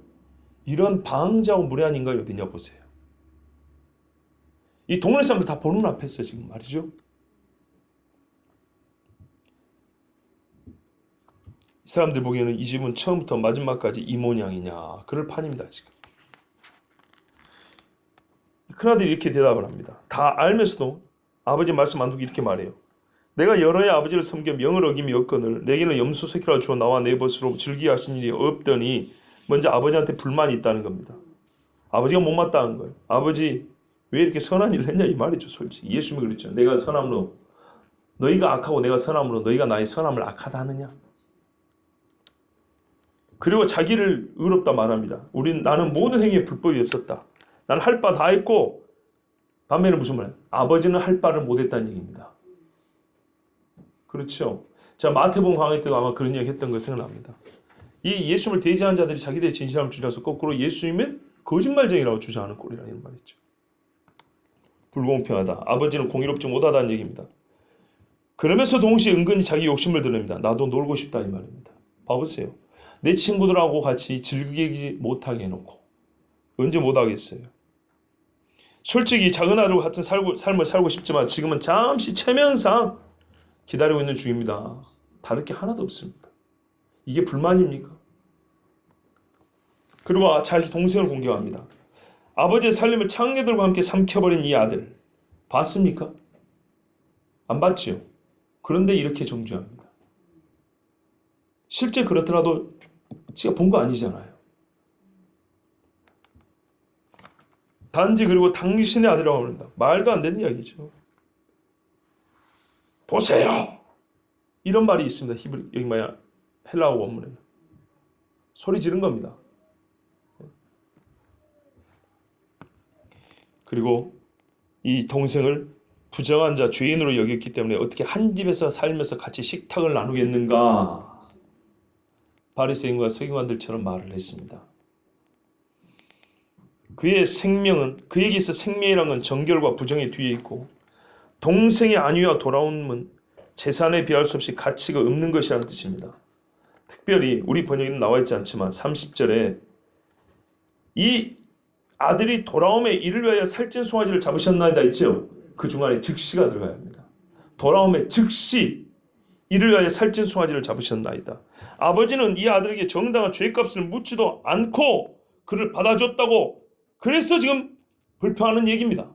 이런 방자하고 무례한 인간이 어디냐 보세요. 이 동네 사람들 다 보는 앞에서 지금 말이죠. 이 사람들 보기에는 이 집은 처음부터 마지막까지 이 모양이냐 그럴 판입니다 지금. 큰아들이 이렇게 대답을 합니다. 다 알면서도 아버지 말씀 안 두고 이렇게 말해요. 내가 여러 해 아버지를 섬겨 명을 어김이 없거늘 내게는 염소새끼라 주어 나와 내 벗으로 즐기게 하신 일이 없더니 먼저 아버지한테 불만이 있다는 겁니다. 아버지가 못마땅한 거예요. 아버지 왜 이렇게 선한 일을 했냐 이 말이죠. 솔직히 예수님이 그랬죠. 내가 선함으로 너희가 악하고 내가 선함으로 너희가 나의 선함을 악하다 하느냐. 그리고 자기를 의롭다 말합니다. 나는 모든 행위에 불법이 없었다. 나는 할 바 다 했고 반면에 무슨 말이에요? 아버지는 할 바를 못했다는 얘기입니다. 그렇죠. 자 마태복음 강의 때도 아마 그런 이야기 했던 거 생각납니다. 이 예수님을 대지한 자들이 자기들의 진실함을 주장해서 거꾸로 예수님은 거짓말쟁이라고 주장하는 꼴이라는 말이죠. 불공평하다. 아버지는 공의롭지 못하다는 얘기입니다. 그러면서 동시에 은근히 자기 욕심을 드러냅니다. 나도 놀고 싶다 이 말입니다. 봐보세요. 내 친구들하고 같이 즐기지 못하게 해놓고 언제 못하겠어요. 솔직히 작은 아들과 같은 삶을 살고 싶지만 지금은 잠시 체면상 기다리고 있는 중입니다. 다를 게 하나도 없습니다. 이게 불만입니까? 그리고 자기 동생을 공격합니다. 아버지의 살림을 창녀들과 함께 삼켜버린 이 아들 봤습니까? 안 봤지요. 그런데 이렇게 정죄합니다. 실제 그렇더라도 제가 본 거 아니잖아요. 단지 그리고 당신의 아들이라고 합니다. 말도 안 되는 이야기죠. 보세요. 이런 말이 있습니다. 여기 헬라어 원문에 소리 지른 겁니다. 그리고 이 동생을 부정한 자, 죄인으로 여겼기 때문에 어떻게 한 집에서 살면서 같이 식탁을 나누겠는가? 바리새인과 서기관들처럼 말을 했습니다. 그의 생명은, 그에게 있어 생명이란 건 정결과 부정의 뒤에 있고, 동생의 안위와 돌아옴은 재산에 비할 수 없이 가치가 없는 것이라는 뜻입니다. 특별히 우리 번역에는 나와 있지 않지만 30절에 이 아들이 돌아옴에 이를 위하여 살찐 송아지를 잡으셨나이다 있죠. 그 중간에 즉시가 들어가야 합니다. 돌아옴에 즉시 이를 위하여 살찐 송아지를 잡으셨나이다. 아버지는 이 아들에게 정당한 죄값을 묻지도 않고 그를 받아줬다고, 그래서 지금 불평하는 얘기입니다.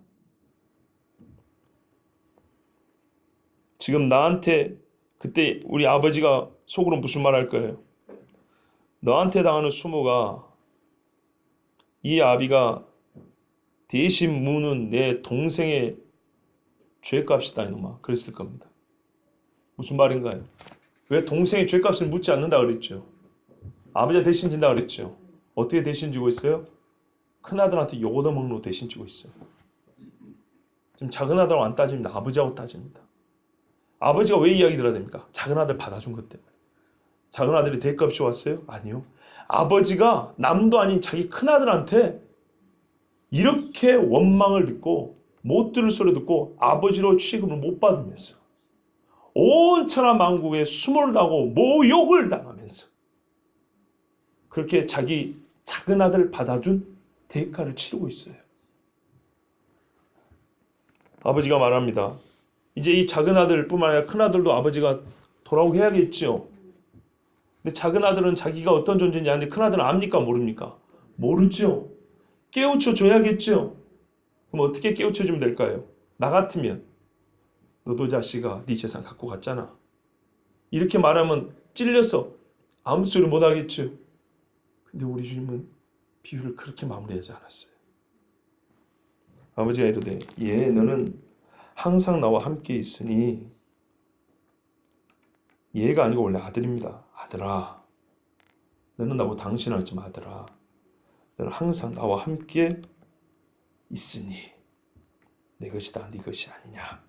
지금 나한테 그때 우리 아버지가 속으로 무슨 말 할 거예요? 너한테 당하는 수모가 이 아비가 대신 무는 내 동생의 죄값이다 이놈아, 그랬을 겁니다. 무슨 말인가요? 왜 동생의 죄값을 묻지 않는다 그랬죠? 아버지가 대신 진다 그랬죠? 어떻게 대신 지고 있어요? 큰아들한테 욕 얻어먹는 거 대신 지고 있어요. 지금 작은아들하고 안 따집니다. 아버지하고 따집니다. 아버지가 왜 이야기 들어야 됩니까? 작은아들 받아준 것 때문에. 작은아들이 대값이 왔어요? 아니요. 아버지가 남도 아닌 자기 큰아들한테 이렇게 원망을 듣고 못 들을 소리 듣고 아버지로 취급을 못 받으면서 온 천하 만국에 수모를 당하고 모욕을 당하면서 그렇게 자기 작은아들 받아준 대가를 치르고 있어요. 아버지가 말합니다. 이제 이 작은아들 뿐만 아니라 큰아들도 아버지가 돌아오게 해야겠죠. 근데 작은아들은 자기가 어떤 존재인지 아는데 큰아들은 압니까 모릅니까? 모르죠. 깨우쳐 줘야겠죠. 그럼 어떻게 깨우쳐 주면 될까요? 나 같으면 너도 자식아 네 재산 갖고 갔잖아. 이렇게 말하면 찔려서 아무 소리 못 하겠죠. 근데 우리 주님은 비유를 그렇게 마무리하지 않았어요. 아버지가 이르되 너는 항상 나와 함께 있으니, 얘가 아니고 원래 아들입니다. 아들아, 너는 나보고 당신 알지만 아들아, 너는 항상 나와 함께 있으니 내 것이다 네 것이 아니냐.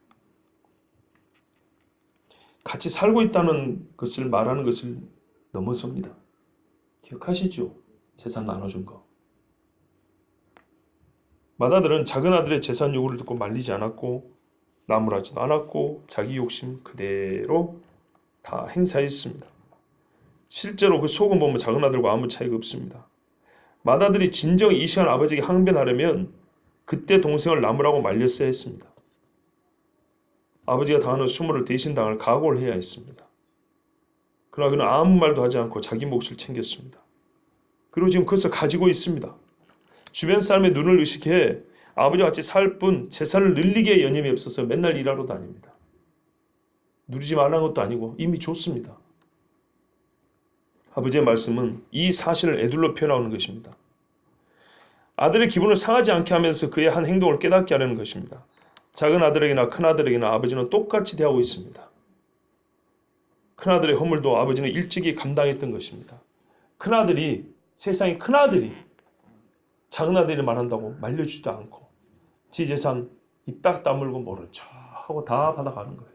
같이 살고 있다는 것을 말하는 것을 넘어섭니다. 기억하시죠? 재산 나눠준 거. 맏아들은 작은아들의 재산 요구를 듣고 말리지 않았고 나무라지도 않았고 자기 욕심 그대로 다 행사했습니다. 실제로 그 속은 보면 작은아들과 아무 차이가 없습니다. 맏아들이 진정 이 시간 아버지에게 항변하려면 그때 동생을 나무라고 말렸어야 했습니다. 아버지가 당하는 수모를 대신 당할 각오를 해야 했습니다. 그러나 그는 아무 말도 하지 않고 자기 몫을 챙겼습니다. 그리고 지금 그것을 가지고 있습니다. 주변 사람의 눈을 의식해 아버지와 같이 살 뿐 재산을 늘리기에 여념이 없어서 맨날 일하러 다닙니다. 누리지 말라는 것도 아니고 이미 줬습니다. 아버지의 말씀은 이 사실을 애둘러 표현하는 것입니다. 아들의 기분을 상하지 않게 하면서 그의 한 행동을 깨닫게 하려는 것입니다. 작은 아들에게나 큰 아들에게나 아버지는 똑같이 대하고 있습니다. 큰 아들의 허물도 아버지는 일찍이 감당했던 것입니다. 큰아들이, 세상의 큰아들이 작은 아들이 말한다고 말려주지도 않고 지 재산 입 딱 다물고 모른 척 하고 다 받아가는 거예요.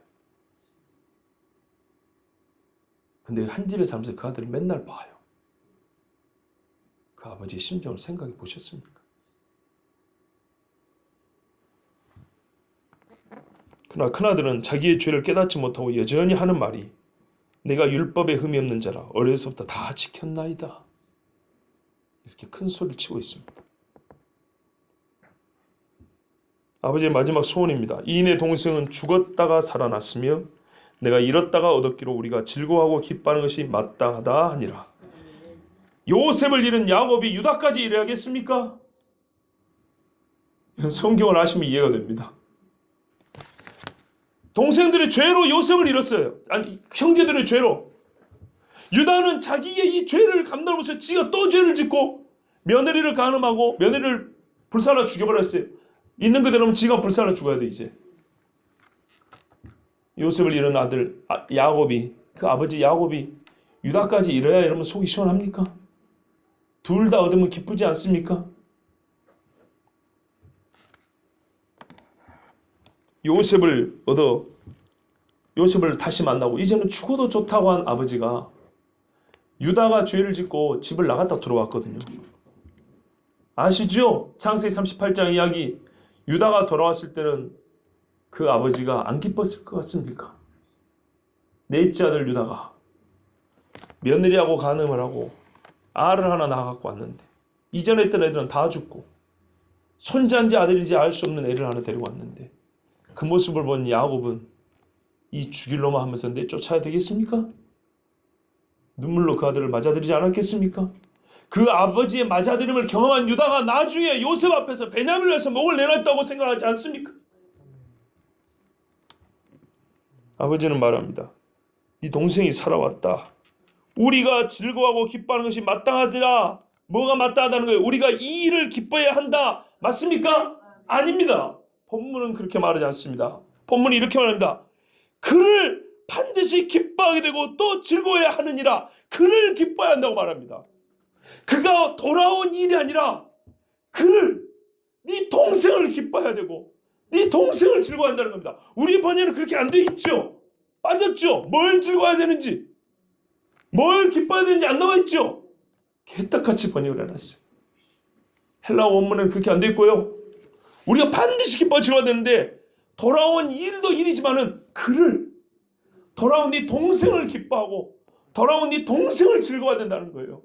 근데 한 집에 살면서 그 아들을 맨날 봐요. 그 아버지의 심정을 생각해 보셨습니까? 그러나 큰아들은 자기의 죄를 깨닫지 못하고 여전히 하는 말이 내가 율법에 흠이 없는 자라 어려서부터 다 지켰나이다. 이렇게 큰 소리를 치고 있습니다. 아버지의 마지막 소원입니다. 이 내 동생은 죽었다가 살아났으며 내가 잃었다가 얻었기로 우리가 즐거워하고 기뻐하는 것이 마땅하다 하니라. 요셉을 잃은 야곱이 유다까지 이래야겠습니까? 성경을 아시면 이해가 됩니다. 동생들의 죄로 요셉을 잃었어요. 아니, 형제들의 죄로. 유다는 자기의 이 죄를 감당하면서 지가 또 죄를 짓고 며느리를 간음하고 며느리를 불살라 죽여버렸어요. 있는 그대로면 지가 불살라 죽어야 돼 이제. 요셉을 잃은 아들 야곱이, 그 아버지 야곱이 유다까지 잃어야 이러면 속이 시원합니까? 둘 다 얻으면 기쁘지 않습니까? 요셉을 얻어 요셉을 다시 만나고 이제는 죽어도 좋다고 한 아버지가 유다가 죄를 짓고 집을 나갔다 들어왔거든요. 아시죠? 창세기 38장 이야기. 유다가 돌아왔을 때는 그 아버지가 안 기뻤을 것 같습니까? 넷째 아들 유다가 며느리하고 간음을 하고 알을 하나 낳아갖고 왔는데 이전에 있던 애들은 다 죽고 손자인지 아들인지 알 수 없는 애를 하나 데리고 왔는데 그 모습을 본 야곱은 이 죽일 놈아 하면서 내쫓아야 되겠습니까? 눈물로 그 아들을 맞아들이지 않았겠습니까? 그 아버지의 맞아들임을 경험한 유다가 나중에 요셉 앞에서 베냐민을 해서 목을 내놨다고 생각하지 않습니까? 아버지는 말합니다. 네 동생이 살아왔다. 우리가 즐거워하고 기뻐하는 것이 마땅하더라. 뭐가 마땅하다는 거예요? 우리가 이 일을 기뻐해야 한다. 맞습니까? 아닙니다. 본문은 그렇게 말하지 않습니다. 본문이 이렇게 말합니다. 그를 반드시 기뻐하게 되고 또 즐거워해야 하느니라. 그를 기뻐해야 한다고 말합니다. 그가 돌아온 일이 아니라 그를, 네 동생을 기뻐해야 되고 네 동생을 즐거워한다는 겁니다. 우리 번역은 그렇게 안 돼 있죠. 빠졌죠. 뭘 즐거워해야 되는지, 뭘 기뻐해야 되는지 안 나와 있죠. 개떡같이 번역을 해놨어요. 헬라 원문은 그렇게 안 돼 있고요. 우리가 반드시 기뻐 즐거워야 되는데 돌아온 일도 일이지만은 그를, 돌아온 네 동생을 기뻐하고 돌아온 네 동생을 즐거워야 된다는 거예요.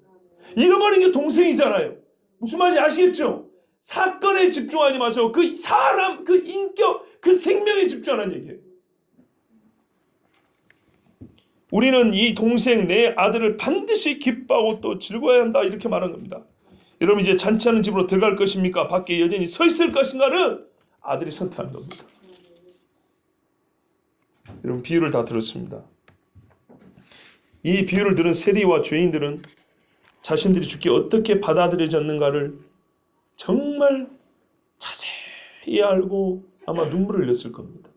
잃어버린 게 동생이잖아요. 무슨 말인지 아시겠죠? 사건에 집중하지 마세요. 그 사람, 그 인격, 그 생명에 집중하는 얘기예요. 우리는 이 동생, 내 아들을 반드시 기뻐하고 또 즐거워야 한다. 이렇게 말한 겁니다. 여러분 이제 잔치하는 집으로 들어갈 것입니까? 밖에 여전히 서 있을 것인가는 아들이 선택하는 겁니다. 여러분 비유를 다 들었습니다. 이 비유를 들은 세리와 죄인들은 자신들이 죽게 어떻게 받아들여졌는가를 정말 자세히 알고 아마 눈물을 흘렸을 겁니다.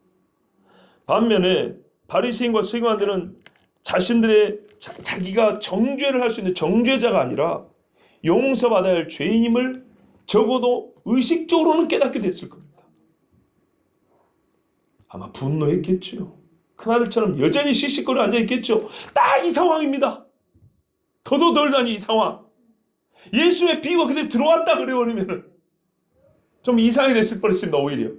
반면에 바리새인과 서기관들은 자신들의 자기가 정죄를 할 수 있는 정죄자가 아니라 용서받아야 할 죄인임을 적어도 의식적으로는 깨닫게 됐을 겁니다. 아마 분노했겠죠. 큰아들처럼 여전히 씩씩거려 앉아있겠죠. 딱 이 상황입니다. 더도 덜도 아닌 이 상황. 예수의 비유가 그대로 들어왔다 그래버리면 좀 이상하게 됐을 뻔했습니다. 오히려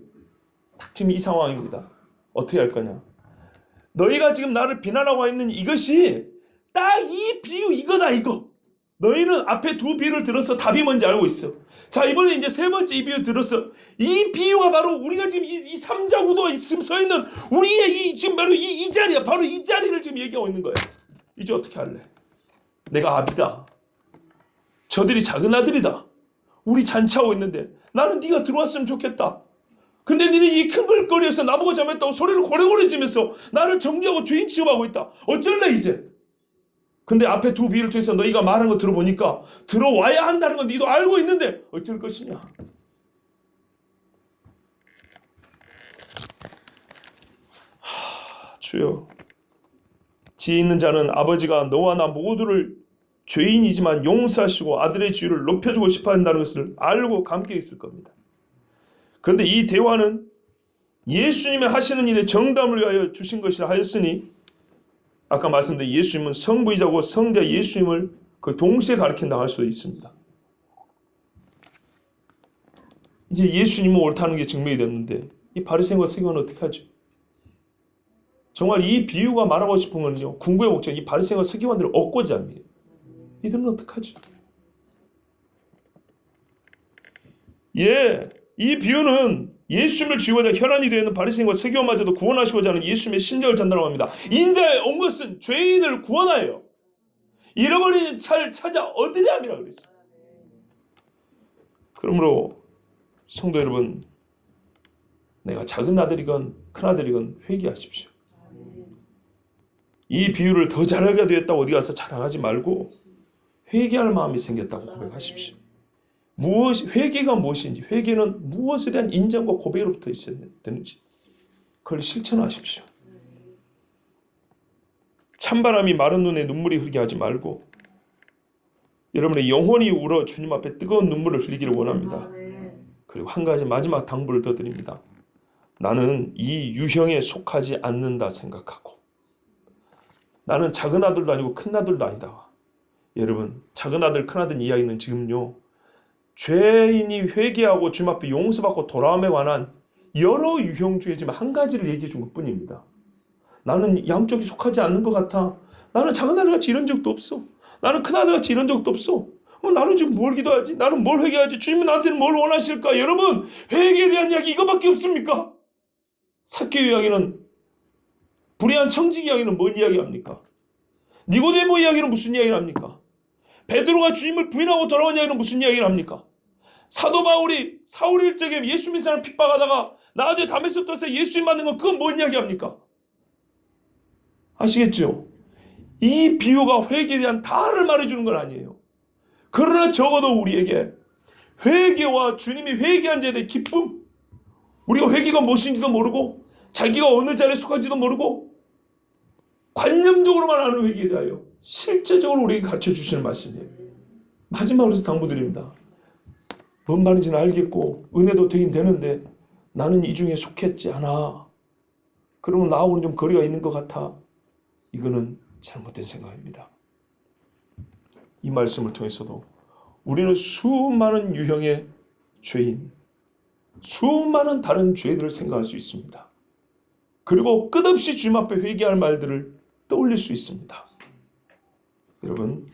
딱 지금 이 상황입니다. 어떻게 할 거냐. 너희가 지금 나를 비난하고 있는 이것이 딱 이 비유 이거다 이거. 너희는 앞에 두 비유를 들어서 답이 뭔지 알고 있어. 자 이번에 이제 세 번째 이 비유 들었어. 이 비유가 바로 우리가 지금 이 삼자구도가 지금 서 있는 우리의 지금 바로 이 자리야. 바로 이 자리를 지금 얘기하고 있는 거야. 이제 어떻게 할래? 내가 아비다. 저들이 작은 아들이다. 우리 잔치하고 있는데 나는 네가 들어왔으면 좋겠다. 근데 니는 이 큰 걸거리에서 나보고 잘못했다고 소리를 고래고래 지면서 나를 정죄하고 죄인 취급하고 있다. 어쩔래 이제? 근데 앞에 두 비유를 통해서 너희가 말한 거 들어보니까 들어와야 한다는 건 너도 알고 있는데 어쩔 것이냐. 주여, 지혜 있는 자는 아버지가 너와 나 모두를 죄인이지만 용서하시고 아들의 지위를 높여주고 싶어 한다는 것을 알고 감격해 있을 겁니다. 그런데 이 대화는 예수님의 하시는 일에 정답을 위하여 주신 것이라 하였으니 아까 말씀드린 예수님은 성부이자고 성자 예수님을 그 동시에 가리킨다고 할 수도 있습니다. 이제 예수님은 옳다는 게 증명이 됐는데 이 바리새인과 서기관은 어떻게 하죠? 정말 이 비유가 말하고 싶은 거는요. 궁극의 목적, 이 바리새인과 서기관들을 얻고자 합니다. 이들은 어떡하죠? 이 비유는 예수님을 죽이고자 혈안이 되어 있는 바리새인과 서기관마저도 구원하시고자 하는 예수님의 심정을 전달하고 합니다. 인자에 온 것은 죄인을 구원하여 잃어버린 차를 찾아 얻으려 함이라고 그랬어요. 그러므로 성도 여러분, 내가 작은 아들이건 큰 아들이건 회개하십시오. 이 비유를 더 잘하게 되었다고 어디 가서 자랑하지 말고 회개할 마음이 생겼다고 고백하십시오. 회개가 무엇인지, 회개는 무엇에 대한 인정과 고백으로부터 있어야 되는지 그걸 실천하십시오. 찬바람이 마른 눈에 눈물이 흐르게 하지 말고 여러분의 영혼이 울어 주님 앞에 뜨거운 눈물을 흘리기를 원합니다. 그리고 한 가지 마지막 당부를 더 드립니다. 나는 이 유형에 속하지 않는다 생각하고 나는 작은 아들도 아니고 큰 아들도 아니다. 여러분 작은 아들 큰 아들 이야기는 지금요 죄인이 회개하고 주님 앞에 용서받고 돌아옴에 관한 여러 유형 중에 지금 한 가지를 얘기해 준 것뿐입니다. 나는 양쪽이 속하지 않는 것 같아. 나는 작은 아들같이 이런 적도 없어. 나는 큰 아들같이 이런 적도 없어. 나는 지금 뭘 기도하지? 나는 뭘 회개하지? 주님은 나한테는 뭘 원하실까? 여러분, 회개에 대한 이야기 이거밖에 없습니까? 삭개오 이야기는, 불의한 청지기 이야기는 뭔 이야기합니까? 니고데모 이야기는 무슨 이야기를 합니까? 베드로가 주님을 부인하고 돌아온 이야기는 무슨 이야기를 합니까? 사도 바울이 사울 일적에 예수 믿는 사람 핍박하다가 나중에 다메섹 도에서 예수님 만난 건 그건 뭔 이야기합니까? 아시겠죠? 이 비유가 회개에 대한 다를 말해주는 건 아니에요. 그러나 적어도 우리에게 회개와 주님이 회개한 자에 대한 기쁨, 우리가 회개가 무엇인지도 모르고 자기가 어느 자리에 속한지도 모르고 관념적으로만 아는 회개에 대하여 실제적으로 우리에게 가르쳐 주시는 말씀이에요. 마지막으로 당부드립니다. 뭔 말인지는 알겠고 은혜도 되긴 되는데 나는 이 중에 속했지 않아. 그러면 나하고는 좀 거리가 있는 것 같아. 이거는 잘못된 생각입니다. 이 말씀을 통해서도 우리는 수많은 유형의 죄인, 수많은 다른 죄들을 생각할 수 있습니다. 그리고 끝없이 주님 앞에 회개할 말들을 떠올릴 수 있습니다. 여러분,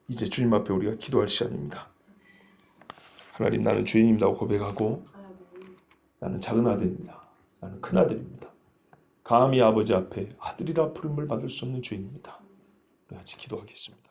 이제 주님 앞에 우리가 기도할 시간입니다. 하나님, 나는 죄인입니다고 고백하고 나는 작은 아들입니다. 나는 큰 아들입니다. 감히 아버지 앞에 아들이라 부름을 받을 수 없는 죄인입니다. 우리 같이 기도하겠습니다.